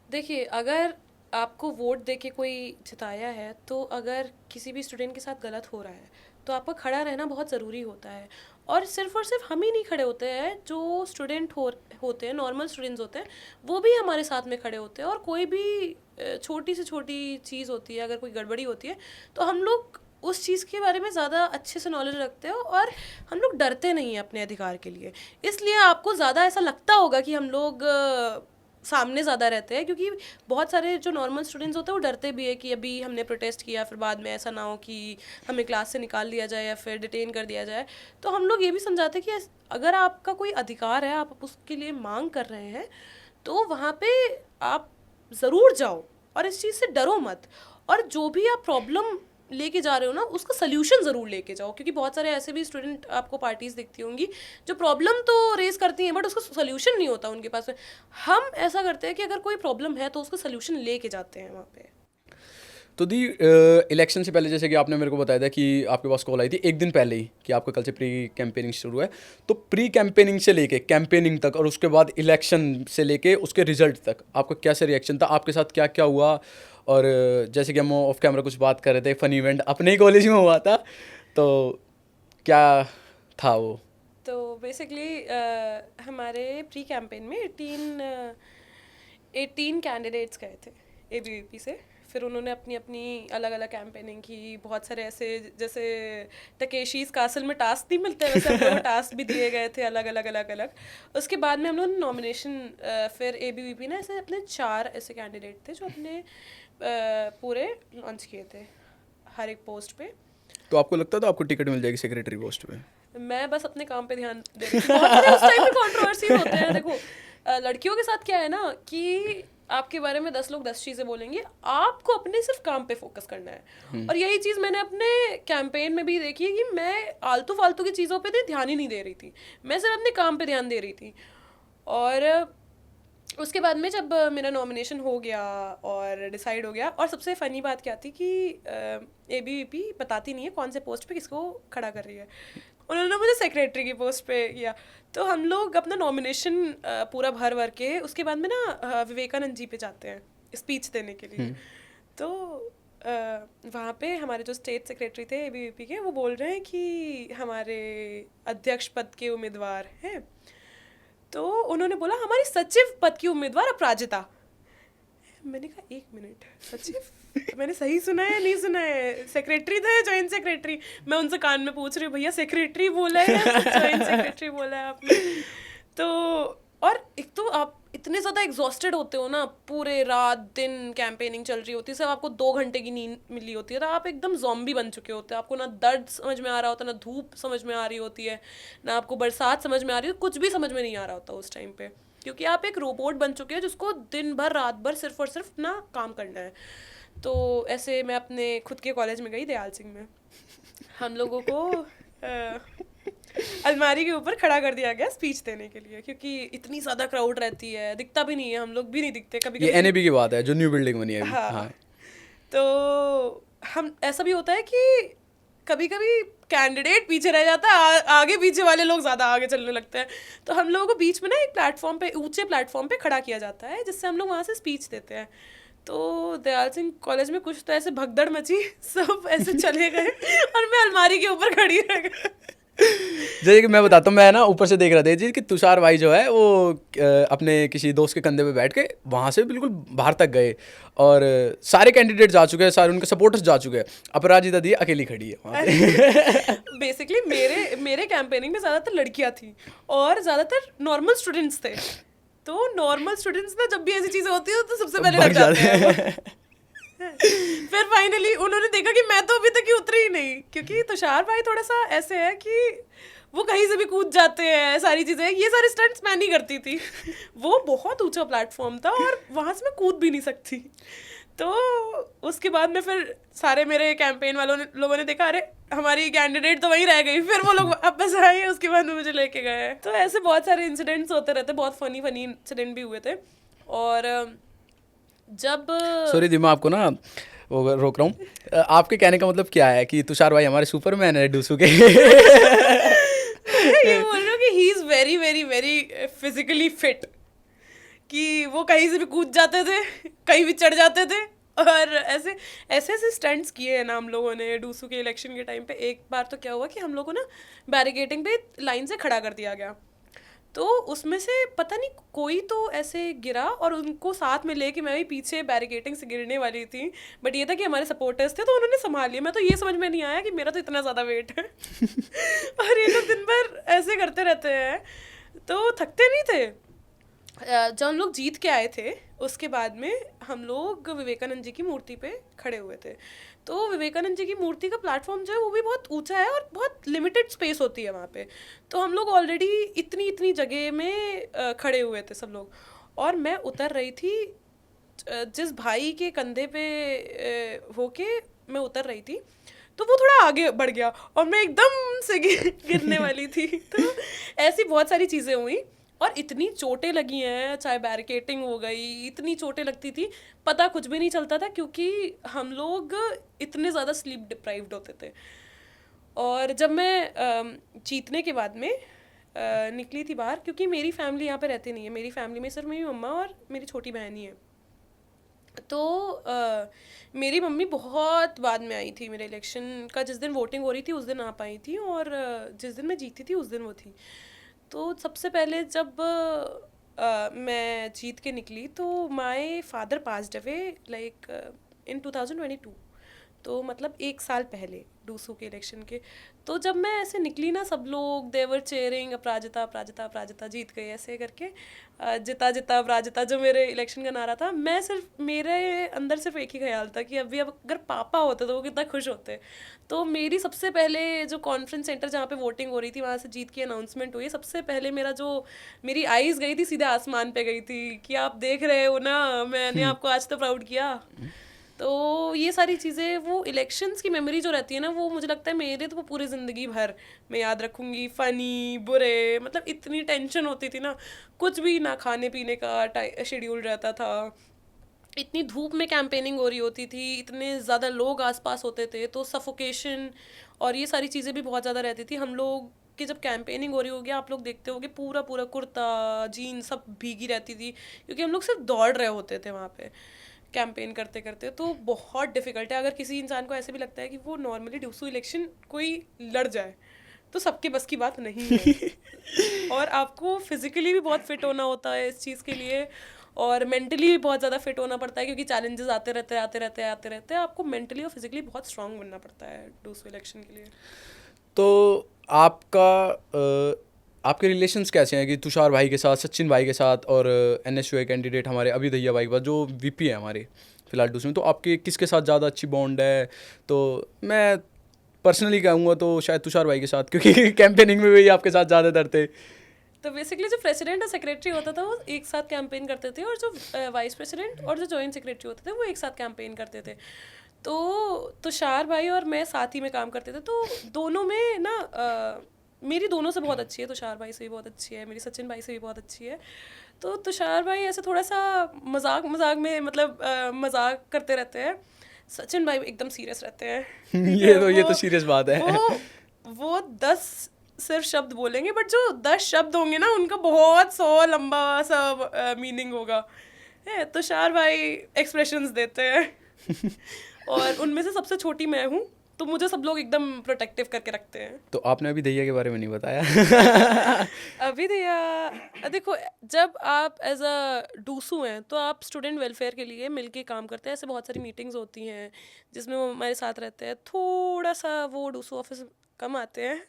देखिए, अगर आपको वोट दे के कोई जिताया है, तो अगर किसी भी स्टूडेंट के साथ गलत हो रहा है तो आपका खड़ा रहना बहुत ज़रूरी होता है। और सिर्फ हम ही नहीं खड़े होते हैं, जो स्टूडेंट होते हैं, नॉर्मल स्टूडेंट्स होते हैं, वो भी हमारे साथ में खड़े होते हैं। और कोई भी छोटी से छोटी चीज़ होती है, अगर कोई गड़बड़ी होती है तो हम लोग उस चीज़ के बारे में ज़्यादा अच्छे से नॉलेज रखते हो और हम लोग डरते नहीं हैं अपने अधिकार के लिए। इसलिए आपको ज़्यादा ऐसा लगता होगा कि हम लोग सामने ज़्यादा रहते हैं, क्योंकि बहुत सारे जो नॉर्मल स्टूडेंट्स होते हैं वो डरते भी है कि अभी हमने प्रोटेस्ट किया, फिर बाद में ऐसा ना हो कि हमें क्लास से निकाल दिया जाए या फिर डिटेन कर दिया जाए। तो हम लोग ये भी समझाते हैं कि अगर आपका कोई अधिकार है, आप उसके लिए मांग कर रहे हैं, तो वहाँ पे आप ज़रूर जाओ और इस चीज़ से डरो मत। और जो भी आप प्रॉब्लम लेके जा रहे हो ना, उसका सल्यूशन ज़रूर लेके जाओ, क्योंकि बहुत सारे ऐसे भी स्टूडेंट आपको पार्टीज दिखती होंगी जो प्रॉब्लम तो रेज करती हैं बट उसका सल्यूशन नहीं होता उनके पास में। हम ऐसा करते हैं कि अगर कोई प्रॉब्लम है तो उसका सल्यूशन लेके जाते हैं वहाँ पे। तो दी इलेक्शन से पहले, जैसे कि आपने मेरे को बताया था कि आपके पास कॉल आई थी एक दिन पहले ही कि आपका कल से प्री कैंपेनिंग शुरू है, तो प्री कैंपेनिंग से लेके कैंपेनिंग तक और उसके बाद इलेक्शन से लेके उसके रिजल्ट तक आपका कैसा रिएक्शन था, आपके साथ क्या क्या हुआ? और जैसे कि हम ऑफ कैमरा कुछ बात कर रहे थे, फनी इवेंट अपने ही कॉलेज में हुआ था, तो क्या था वो? तो बेसिकली हमारे प्री कैंपेन में 18 कैंडिडेट्स गए थे ABVP से। फिर उन्होंने अपनी अपनी अलग अलग कैंपेनिंग की। बहुत सारे ऐसे, जैसे टकेशीज़ कासल में टास्क नहीं मिलते, वैसे हम लोग टास्क भी दिए गए थे अलग अलग अलग अलग। उसके बाद में हम लोग नॉमिनेशन, फिर ABVP ने ऐसे अपने 4 ऐसे कैंडिडेट थे जो अपने पूरे लॉन्च किए थे हर एक पोस्ट पे। तो आपको लगता था आपको टिकट मिल जाएगी सेक्रेटरी पोस्ट पे? मैं बस अपने काम पे ध्यान दे रही थी। बहुत सारे उस टाइम पे कंट्रोवर्सीज होते हैं। देखो, लड़कियों के साथ क्या है ना कि आपके बारे में 10 लोग 10 चीज़ें बोलेंगे, आपको अपने सिर्फ काम पे फोकस करना है। और यही चीज़ मैंने अपने कैंपेन में भी देखी है कि मैं आलतू फालतू की चीज़ों पे ध्यान ही नहीं दे रही थी, मैं सिर्फ अपने काम पे ध्यान दे रही थी। और उसके बाद में जब मेरा नॉमिनेशन हो गया और डिसाइड हो गया, और सबसे फ़नी बात क्या थी कि ABVP बताती नहीं है कौन से पोस्ट पे किसको खड़ा कर रही है। उन्होंने मुझे सेक्रेटरी की पोस्ट पे किया। तो हम लोग अपना नॉमिनेशन पूरा भर के उसके बाद में ना विवेकानंद जी पे जाते हैं स्पीच देने के लिए। तो वहाँ पे हमारे जो स्टेट सेक्रेटरी थे ABVP के, वो बोल रहे हैं कि हमारे अध्यक्ष पद के उम्मीदवार हैं। तो उन्होंने बोला हमारी सचिव पद की उम्मीदवार अपराजिता। मैंने कहा 1 मिनट, सचिव मैंने सही सुना है नहीं सुना है? सेक्रेटरी थे, जॉइंट सेक्रेटरी। मैं उनसे कान में पूछ रही हूँ, भैया सेक्रेटरी बोला है जॉइंट सेक्रेटरी बोला है आपने? तो और एक तो आप इतने ज़्यादा एग्जॉस्टेड होते हो ना, पूरे रात दिन कैंपेनिंग चल रही होती है, सिर्फ आपको 2 घंटे की नींद मिली होती है, तो आप एकदम ज़ॉम्बी बन चुके होते हैं। आपको ना दर्द समझ में आ रहा होता, ना धूप समझ में आ रही होती है, ना आपको बरसात समझ में आ रही है, कुछ भी समझ में नहीं आ रहा होता उस टाइम पे, क्योंकि आप एक रोबोट बन चुके हैं जिसको दिन भर रात भर सिर्फ और सिर्फ ना काम करना है। तो ऐसे मैं अपने खुद के कॉलेज में गई, दयाल सिंह में। हम लोगों को अलमारी के ऊपर खड़ा कर दिया गया स्पीच देने के लिए, क्योंकि इतनी ज़्यादा क्राउड रहती है, दिखता भी नहीं है, हम लोग भी नहीं दिखते कभी ये कभी। एनएबी की बात है जो न्यू बिल्डिंग बनी है अभी। हाँ। हाँ। तो हम ऐसा भी होता है कि कभी कभी कैंडिडेट पीछे रह जाता है, आगे पीछे वाले लोग ज़्यादा आगे चलने लगते हैं। तो हम लोगों को बीच में ना एक प्लेटफॉर्म पे, ऊंचे प्लेटफॉर्म पे खड़ा किया जाता है, जिससे हम लोग वहाँ से स्पीच देते हैं। तो दयाल सिंह कॉलेज में कुछ तो ऐसे भगदड़ मची, सब ऐसे चले गए और मैं अलमारी के ऊपर खड़ी रह गई। जैसे कि मैं बताता हूँ, मैं ना ऊपर से देख रहा था जी कि तुषार भाई जो है वो अपने किसी दोस्त के कंधे पे बैठ के वहाँ से बिल्कुल बाहर तक गए, और सारे कैंडिडेट जा चुके हैं, सारे उनके सपोर्टर्स जा चुके हैं, अपराजिता दी अकेली खड़ी है वहाँ पे। बेसिकली मेरे कैंपेनिंग में ज़्यादातर लड़कियाँ थी और ज़्यादातर नॉर्मल स्टूडेंट्स थे। तो नॉर्मल स्टूडेंट्स ना जब भी ऐसी चीज़ें होती है तो सबसे पहले लग जाते हैं। फिर फाइनली उन्होंने देखा कि मैं तो अभी तक ही उतरी ही नहीं, क्योंकि तुषार भाई थोड़ा सा ऐसे है कि वो कहीं से भी कूद जाते हैं, सारी चीज़ें, ये सारे स्टंट्स मैं नहीं करती थी। वो बहुत ऊंचा प्लेटफॉर्म था और वहाँ से मैं कूद भी नहीं सकती। तो उसके बाद में फिर सारे मेरे कैंपेन लोगों ने देखा, अरे हमारी कैंडिडेट तो वहीं रह गई, फिर वो लोग वापस आए, उसके बाद में मुझे लेके गए। तो ऐसे बहुत सारे इंसिडेंट्स होते रहते, बहुत फनी फनी इंसिडेंट भी हुए थे। और जब सॉरी दी, मैं आपको ना वो रोक रहा हूँ, आपके कहने का मतलब क्या है कि तुषार भाई हमारे सुपरमैन है डूसू के? ये बोल रहा हूँ कि he is very very very physically fit, कि वो कहीं से भी कूद जाते थे, कहीं भी चढ़ जाते थे। और ऐसे ऐसे ऐसे स्टंट्स किए हैं ना हम लोगों ने डूसू के इलेक्शन के टाइम पे। एक बार तो क्या हुआ कि हम लोगों को ना बैरिकेडिंग पे लाइन से खड़ा कर दिया गया, तो उसमें से पता नहीं कोई तो ऐसे गिरा और उनको साथ में लेके मैं भी पीछे बैरिकेडिंग से गिरने वाली थी। बट ये था कि हमारे सपोर्टर्स थे तो उन्होंने संभाल लिया। मैं तो ये समझ में नहीं आया कि मेरा तो इतना ज़्यादा वेट है और ये लोग दिन भर ऐसे करते रहते हैं, तो थकते नहीं थे। जब हम लोग जीत के आए थे उसके बाद में हम लोग विवेकानंद जी की मूर्ति पे खड़े हुए थे। तो विवेकानंद जी की मूर्ति का प्लेटफॉर्म जो है वो भी बहुत ऊंचा है और बहुत लिमिटेड स्पेस होती है वहाँ पे। तो हम लोग ऑलरेडी इतनी इतनी जगह में खड़े हुए थे सब लोग, और मैं उतर रही थी जिस भाई के कंधे पे होके मैं उतर रही थी, तो वो थोड़ा आगे बढ़ गया और मैं एकदम से गिरने वाली थी। तो ऐसी बहुत सारी चीज़ें हुई और इतनी चोटें लगी हैं, चाहे बैरिकेटिंग हो गई, इतनी चोटें लगती थी, पता कुछ भी नहीं चलता था, क्योंकि हम लोग इतने ज़्यादा स्लीप डिप्राइव्ड होते थे। और जब मैं जीतने के बाद में निकली थी बाहर, क्योंकि मेरी फैमिली यहाँ पे रहती नहीं है, मेरी फैमिली में सिर्फ मेरी मम्मा और मेरी छोटी बहन ही है। तो मेरी मम्मी बहुत बाद में आई थी, मेरे इलेक्शन का जिस दिन वोटिंग हो रही थी उस दिन आ पाई थी, और जिस दिन मैं जीती थी उस दिन वो थी। तो सबसे पहले जब मैं जीत के निकली तो my father passed away like in 2022, तो मतलब 1 साल पहले डूसू के इलेक्शन के। तो जब मैं ऐसे निकली ना, सब लोग देवर चेयरिंग अपराजिता अपराजिता अपराजिता जीत गई ऐसे करके, जिता जिता अपराजिता जो मेरे इलेक्शन का नारा था। मैं सिर्फ, मेरे अंदर सिर्फ एक ही ख्याल था कि अभी अब अगर पापा होते तो वो कितना खुश होते। तो मेरी सबसे पहले जो कॉन्फ्रेंस सेंटर जहाँ पे वोटिंग हो रही थी वहाँ से जीत की अनाउंसमेंट हुई, सबसे पहले मेरी आईज गई थी सीधे आसमान पे गई थी कि आप देख रहे हो ना, मैंने आपको आज तो प्राउड किया। तो ये सारी चीज़ें, वो इलेक्शंस की मेमोरी जो रहती है ना, वो मुझे लगता है मेरे तो वो पूरी ज़िंदगी भर मैं याद रखूँगी। फ़नी, बुरे, मतलब इतनी टेंशन होती थी ना, कुछ भी ना खाने पीने का शेड्यूल रहता था, इतनी धूप में कैंपेनिंग हो रही होती थी, इतने ज़्यादा लोग आसपास होते थे, तो सफोकेशन और ये सारी चीज़ें भी बहुत ज़्यादा रहती थी। हम लोग कि जब कैंपेनिंग हो रही होगी, आप लोग देखते होगे पूरा पूरा कुर्ता जीन सब भीगी रहती थी, क्योंकि हम लोग सिर्फ दौड़ रहे होते थे वहाँ पे कैंपेन करते करते। तो बहुत डिफ़िकल्ट है। अगर किसी इंसान को ऐसे भी लगता है कि वो नॉर्मली डूसू इलेक्शन कोई लड़ जाए, तो सबके बस की बात नहीं है। और आपको फिजिकली भी बहुत फिट होना होता है इस चीज़ के लिए, और मेंटली भी बहुत ज़्यादा फिट होना पड़ता है, क्योंकि चैलेंजेस आते रहते हैं। आपको मेंटली और फिजिकली बहुत स्ट्रांग बनना पड़ता है डूसू इलेक्शन के लिए। तो आपके रिलेशंस कैसे हैं कि तुषार भाई के साथ, सचिन भाई के साथ, और NSUI कैंडिडेट हमारे अभी दैया भाई के पास जो VP है हमारे फिलहाल डूसू में, तो आपके किसके साथ ज़्यादा अच्छी बॉन्ड है? तो मैं पर्सनली कहूँगा तो शायद तुषार भाई के साथ, क्योंकि कैंपेनिंग में भी आपके साथ ज़्यादातर थे। तो बेसिकली जो प्रेसिडेंट और सेक्रेटरी होता था वो एक साथ कैंपेन करते थे, और जो वाइस प्रेसिडेंट और जो जॉइंट सेक्रेटरी होते थे वो एक साथ कैंपेन करते थे। तो तुषार भाई और मैं साथ ही में काम करते थे, तो दोनों में ना मेरी दोनों से बहुत अच्छी है, तुषार भाई से भी बहुत अच्छी है, मेरी सचिन भाई से भी बहुत अच्छी है। तो तुषार भाई ऐसे थोड़ा सा मजाक मजाक में मतलब मजाक करते रहते हैं, सचिन भाई एकदम सीरियस रहते हैं। ठीक है, ये तो सीरियस बात है। वो 10 सिर्फ शब्द बोलेंगे, बट जो 10 शब्द होंगे ना उनका बहुत 100 लंबा सा मीनिंग होगा। है, तुषार भाई एक्सप्रेशंस देते हैं और उनमें से सबसे छोटी मैं हूँ, तो मुझे सब लोग एकदम प्रोटेक्टिव करके रखते हैं। तो आपने अभी दैया के बारे में नहीं बताया। अभी दैया, देखो, जब आप एज अ डूसू हैं तो आप स्टूडेंट वेलफेयर के लिए मिलके काम करते हैं। ऐसे बहुत सारी मीटिंग्स होती हैं जिसमें वो हमारे साथ रहते हैं। थोड़ा सा वो डूसू ऑफिस कम आते हैं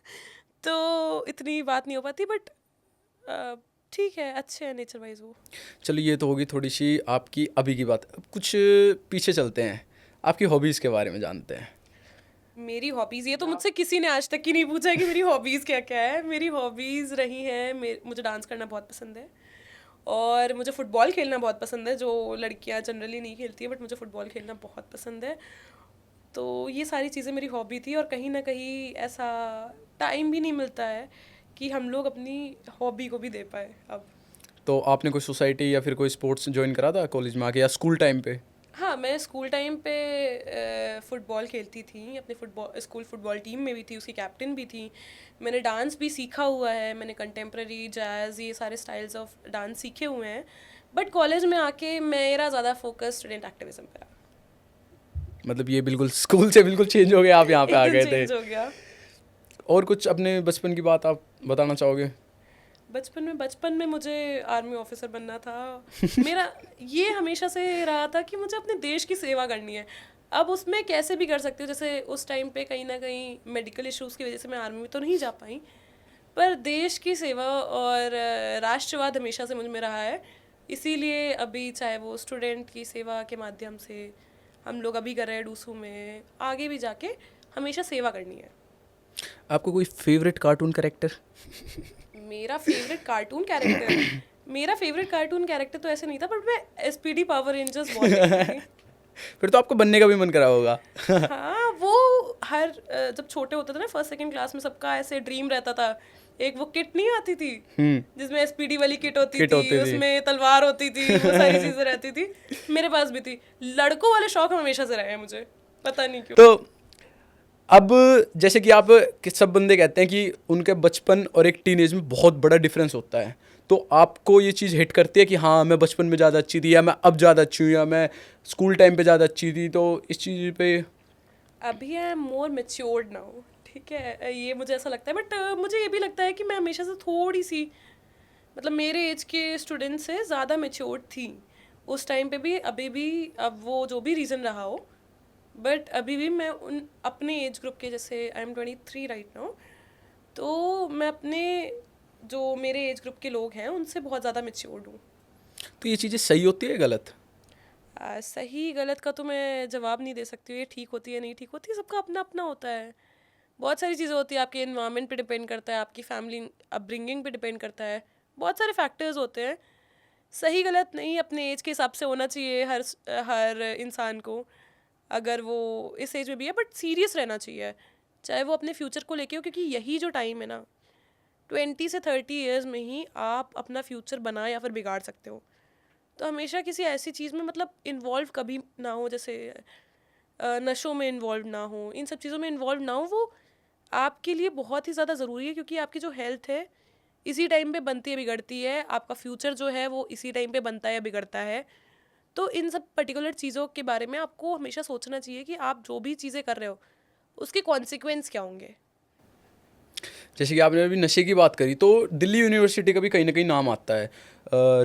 तो इतनी बात नहीं हो पाती, बट ठीक है, अच्छे हैं नेचर वाइज वो। चलो ये तो होगी थोड़ी सी आपकी अभी की बात। अब कुछ पीछे चलते हैं, आपकी हॉबीज़ के बारे में जानते हैं। मेरी हॉबीज़, ये तो मुझसे किसी ने आज तक की नहीं पूछा है कि मेरी हॉबीज़ क्या क्या है। मेरी हॉबीज़ रही हैं, मुझे डांस करना बहुत पसंद है और मुझे फ़ुटबॉल खेलना बहुत पसंद है, जो लड़कियां जनरली नहीं खेलती है, बट मुझे फ़ुटबॉल खेलना बहुत पसंद है। तो ये सारी चीज़ें मेरी हॉबी थी और कहीं ना कहीं ऐसा टाइम भी नहीं मिलता है कि हम लोग अपनी हॉबी को भी दे पाए अब। तो आपने कोई सोसाइटी या फिर कोई स्पोर्ट्स ज्वाइन करा था कॉलेज में आके या स्कूल टाइम पे? हाँ, मैं स्कूल टाइम पे फ़ुटबॉल खेलती थी, अपने स्कूल फुटबॉल टीम में भी थी, उसकी कैप्टन भी थी। मैंने डांस भी सीखा हुआ है, मैंने कंटेम्प्रेरी, जैज़, ये सारे स्टाइल्स ऑफ डांस सीखे हुए हैं। बट कॉलेज में आके मेरा ज़्यादा फोकस स्टूडेंट एक्टिविज्म पे रहा। मतलब ये बिल्कुल स्कूल से बिल्कुल चेंज हो गया, आप यहाँ पे आ एकदम गए थे। चेंज हो गया। और कुछ अपने बचपन की बात आप बताना चाहोगे? बचपन में मुझे आर्मी ऑफिसर बनना था। मेरा ये हमेशा से रहा था कि मुझे अपने देश की सेवा करनी है। अब उसमें कैसे भी कर सकती हूँ, जैसे उस टाइम पे कहीं ना कहीं मेडिकल इश्यूज़ की वजह से मैं आर्मी में तो नहीं जा पाई, पर देश की सेवा और राष्ट्रवाद हमेशा से मुझ में रहा है। इसीलिए अभी चाहे वो स्टूडेंट की सेवा के माध्यम से हम लोग अभी कर रहे हैं डूसू में, आगे भी जाके हमेशा सेवा करनी है। आपको कोई फेवरेट कार्टून कैरेक्टर? मेरा फेवरेट कार्टून कैरेक्टर तो ऐसे नहीं था, बट मैं एसपीडी पावर रेंजर्स बहुत देखती थी। फिर तो आपको बनने का भी मन करा होगा। हाँ, वो हर जब छोटे होते थे ना, फर्स्ट सेकंड क्लास में सबका ऐसे ड्रीम रहता था। एक वो किट नहीं आती थी जिसमें एसपीडी वाली किट होती थी, उसमें तलवार होती थी, वो सारी चीजें रहती थी। मेरे पास भी थी। लड़कों वाले शौक हमेशा से रहे हैं मुझे, पता नहीं क्यों। तो अब जैसे कि सब बंदे कहते हैं कि उनके बचपन और एक टीनेज में बहुत बड़ा डिफरेंस होता है, तो आपको ये चीज़ हिट करती है कि हाँ मैं बचपन में ज़्यादा अच्छी थी, या मैं अब ज़्यादा अच्छी हूँ, या मैं स्कूल टाइम पे ज़्यादा अच्छी थी? तो इस चीज़ पे अभी I am more matured now, ठीक है, ये मुझे ऐसा लगता है। बट मुझे ये भी लगता है कि मैं हमेशा से थोड़ी सी, मतलब मेरे एज के स्टूडेंट से ज़्यादा मेच्योर्ड थी उस टाइम पे भी, अभी भी। अब वो जो भी रीज़न रहा हो, बट अभी भी मैं उन अपने एज ग्रुप के, जैसे आई एम 23 राइट नाउ, तो मैं अपने जो मेरे एज ग्रुप के लोग हैं उनसे बहुत ज़्यादा मेच्योर्ड हूँ। तो ये चीज़ें सही होती है गलत? सही गलत का तो मैं जवाब नहीं दे सकती हूँ, ये ठीक होती है नहीं ठीक होती, सबका अपना अपना होता है। बहुत सारी चीज़ें होती है, आपके इन्वायरमेंट पे डिपेंड करता है, आपकी फैमिली अपब्रिंगिंग पे डिपेंड करता है, बहुत सारे फैक्टर्स होते हैं। सही गलत नहीं, अपने एज के हिसाब से होना चाहिए हर इंसान को, अगर वो इस एज में भी है। बट सीरियस रहना चाहिए, चाहे वो अपने फ्यूचर को लेके हो, क्योंकि यही जो टाइम है ना, 20 से 30 ईयर्स में ही आप अपना फ्यूचर बना या फिर बिगाड़ सकते हो। तो हमेशा किसी ऐसी चीज़ में मतलब इन्वॉल्व कभी ना हो, जैसे नशों में इन्वॉल्व ना हो, इन सब चीज़ों में इन्वॉल्व ना हो। वो आपके लिए बहुत ही ज़्यादा ज़रूरी है, क्योंकि आपकी जो हेल्थ है इसी टाइम पे बनती है बिगड़ती है, आपका फ्यूचर जो है वो इसी टाइम पे बनता है बिगड़ता है। तो इन सब पर्टिकुलर चीज़ों के बारे में आपको हमेशा सोचना चाहिए कि आप जो भी चीज़ें कर रहे हो उसके कॉन्सिक्वेंस क्या होंगे। जैसे कि आपने अभी नशे की बात करी, तो दिल्ली यूनिवर्सिटी का भी कहीं ना कहीं नाम आता है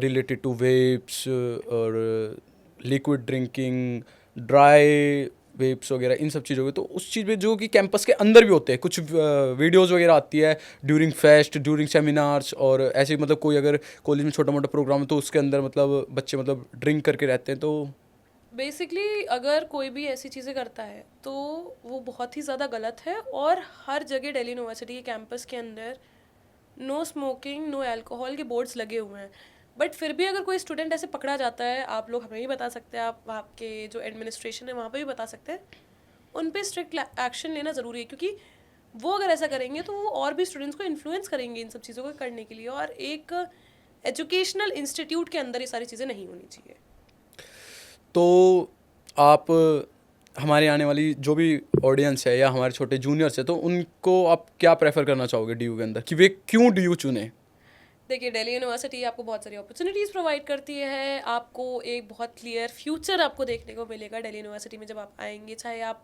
रिलेटेड टू वेप्स और लिक्विड ड्रिंकिंग, ड्राई वेप्स वगैरह, इन सब चीज़ों के। तो उस चीज़ में जो कि कैंपस के अंदर भी होते हैं, कुछ वीडियोज़ वगैरह आती है ड्यूरिंग फेस्ट, ड्यूरिंग सेमिनार्स, और ऐसे मतलब कोई अगर कॉलेज में छोटा मोटा प्रोग्राम है तो उसके अंदर मतलब बच्चे मतलब ड्रिंक करके रहते हैं। तो बेसिकली अगर कोई भी ऐसी चीज़ें करता है तो वो बहुत ही ज़्यादा गलत है, और हर जगह दिल्ली यूनिवर्सिटी के कैंपस के अंदर नो स्मोकिंग, नो अल्कोहल के बोर्ड्स लगे हुए हैं। बट फिर भी अगर कोई स्टूडेंट ऐसे पकड़ा जाता है, आप लोग हमें भी बता सकते हैं, आप आपके जो एडमिनिस्ट्रेशन है वहाँ पे भी बता सकते हैं, उन पे स्ट्रिक्ट एक्शन लेना ज़रूरी है। क्योंकि वो अगर ऐसा करेंगे तो वो और भी स्टूडेंट्स को इन्फ्लुएंस करेंगे इन सब चीज़ों को करने के लिए, और एक एजुकेशनल इंस्टीट्यूट के अंदर ये सारी चीज़ें नहीं होनी चाहिए। तो आप हमारे आने वाली जो भी ऑडियंस है या हमारे छोटे जूनियर्स है, तो उनको आप क्या प्रेफर करना चाहोगे डीयू के अंदर, कि वे क्यों डीयू चुने? देखिए, दिल्ली यूनिवर्सिटी आपको बहुत सारी अपॉर्चुनिटीज़ प्रोवाइड करती है, आपको एक बहुत क्लियर फ्यूचर आपको देखने को मिलेगा दिल्ली यूनिवर्सिटी में जब आप आएंगे। चाहे आप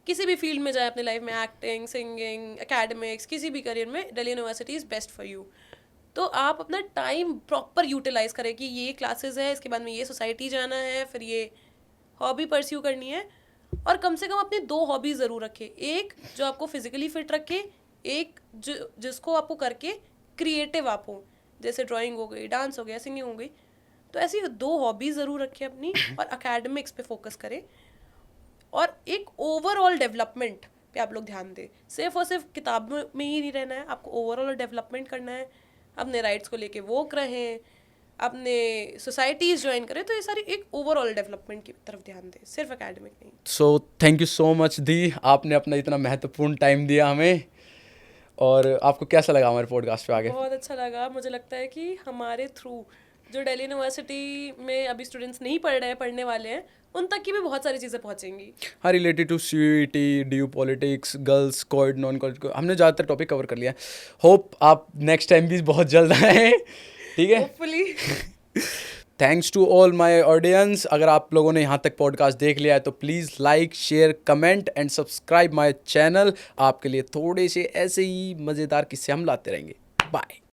किसी भी फील्ड में जाए अपने लाइफ में, एक्टिंग, सिंगिंग, एकेडमिक्स, किसी भी करियर में, Delhi university is best for you. तो आप अपना टाइम प्रॉपर यूटिलाइज करें कि ये क्लासेस है, इसके बाद में ये सोसाइटी जाना है, फिर ये हॉबी परस्यू करनी है, और कम से कम अपनी 2 हॉबीज़ ज़रूर रखें। एक जो आपको फिजिकली फिट रखे, एक जिसको आपको करके क्रिएटिव आप हो, जैसे ड्राइंग हो गई, डांस हो गया, सिंगिंग हो गई। तो ऐसी 2 हॉबीज़ ज़रूर रखें अपनी, और एकेडमिक्स पे फोकस करें, और एक ओवरऑल डेवलपमेंट पे आप लोग ध्यान दें। सिर्फ और सिर्फ किताबों में ही नहीं रहना है, आपको ओवरऑल डेवलपमेंट करना है, अपने राइट्स को लेके वोक रहें, अपने सोसाइटीज़ ज्वाइन करें। तो ये सारी एक ओवरऑल डेवलपमेंट की तरफ ध्यान दें, सिर्फ एकेडमिक नहीं। So thank you so much di, आपने अपना इतना महत्वपूर्ण टाइम दिया हमें। और आपको कैसा लगा हमारे पॉडकास्ट पे आगे? बहुत अच्छा लगा। मुझे लगता है कि हमारे थ्रू जो दिल्ली यूनिवर्सिटी में अभी स्टूडेंट्स नहीं पढ़ रहे हैं, पढ़ने वाले हैं, उन तक की भी बहुत सारी चीज़ें पहुंचेंगी। हाँ, related to CUET, DU politics, girls code, non code, हमने ज़्यादातर टॉपिक कवर कर लिया है। होप आप नेक्स्ट टाइम भी बहुत जल्द आए, ठीक है? Hopefully. Thanks to all my audience. अगर आप लोगों ने यहाँ तक पॉडकास्ट देख लिया है तो please like, share, comment and subscribe my channel. आपके लिए थोड़े से ऐसे ही मज़ेदार किस्से हम लाते रहेंगे। बाय।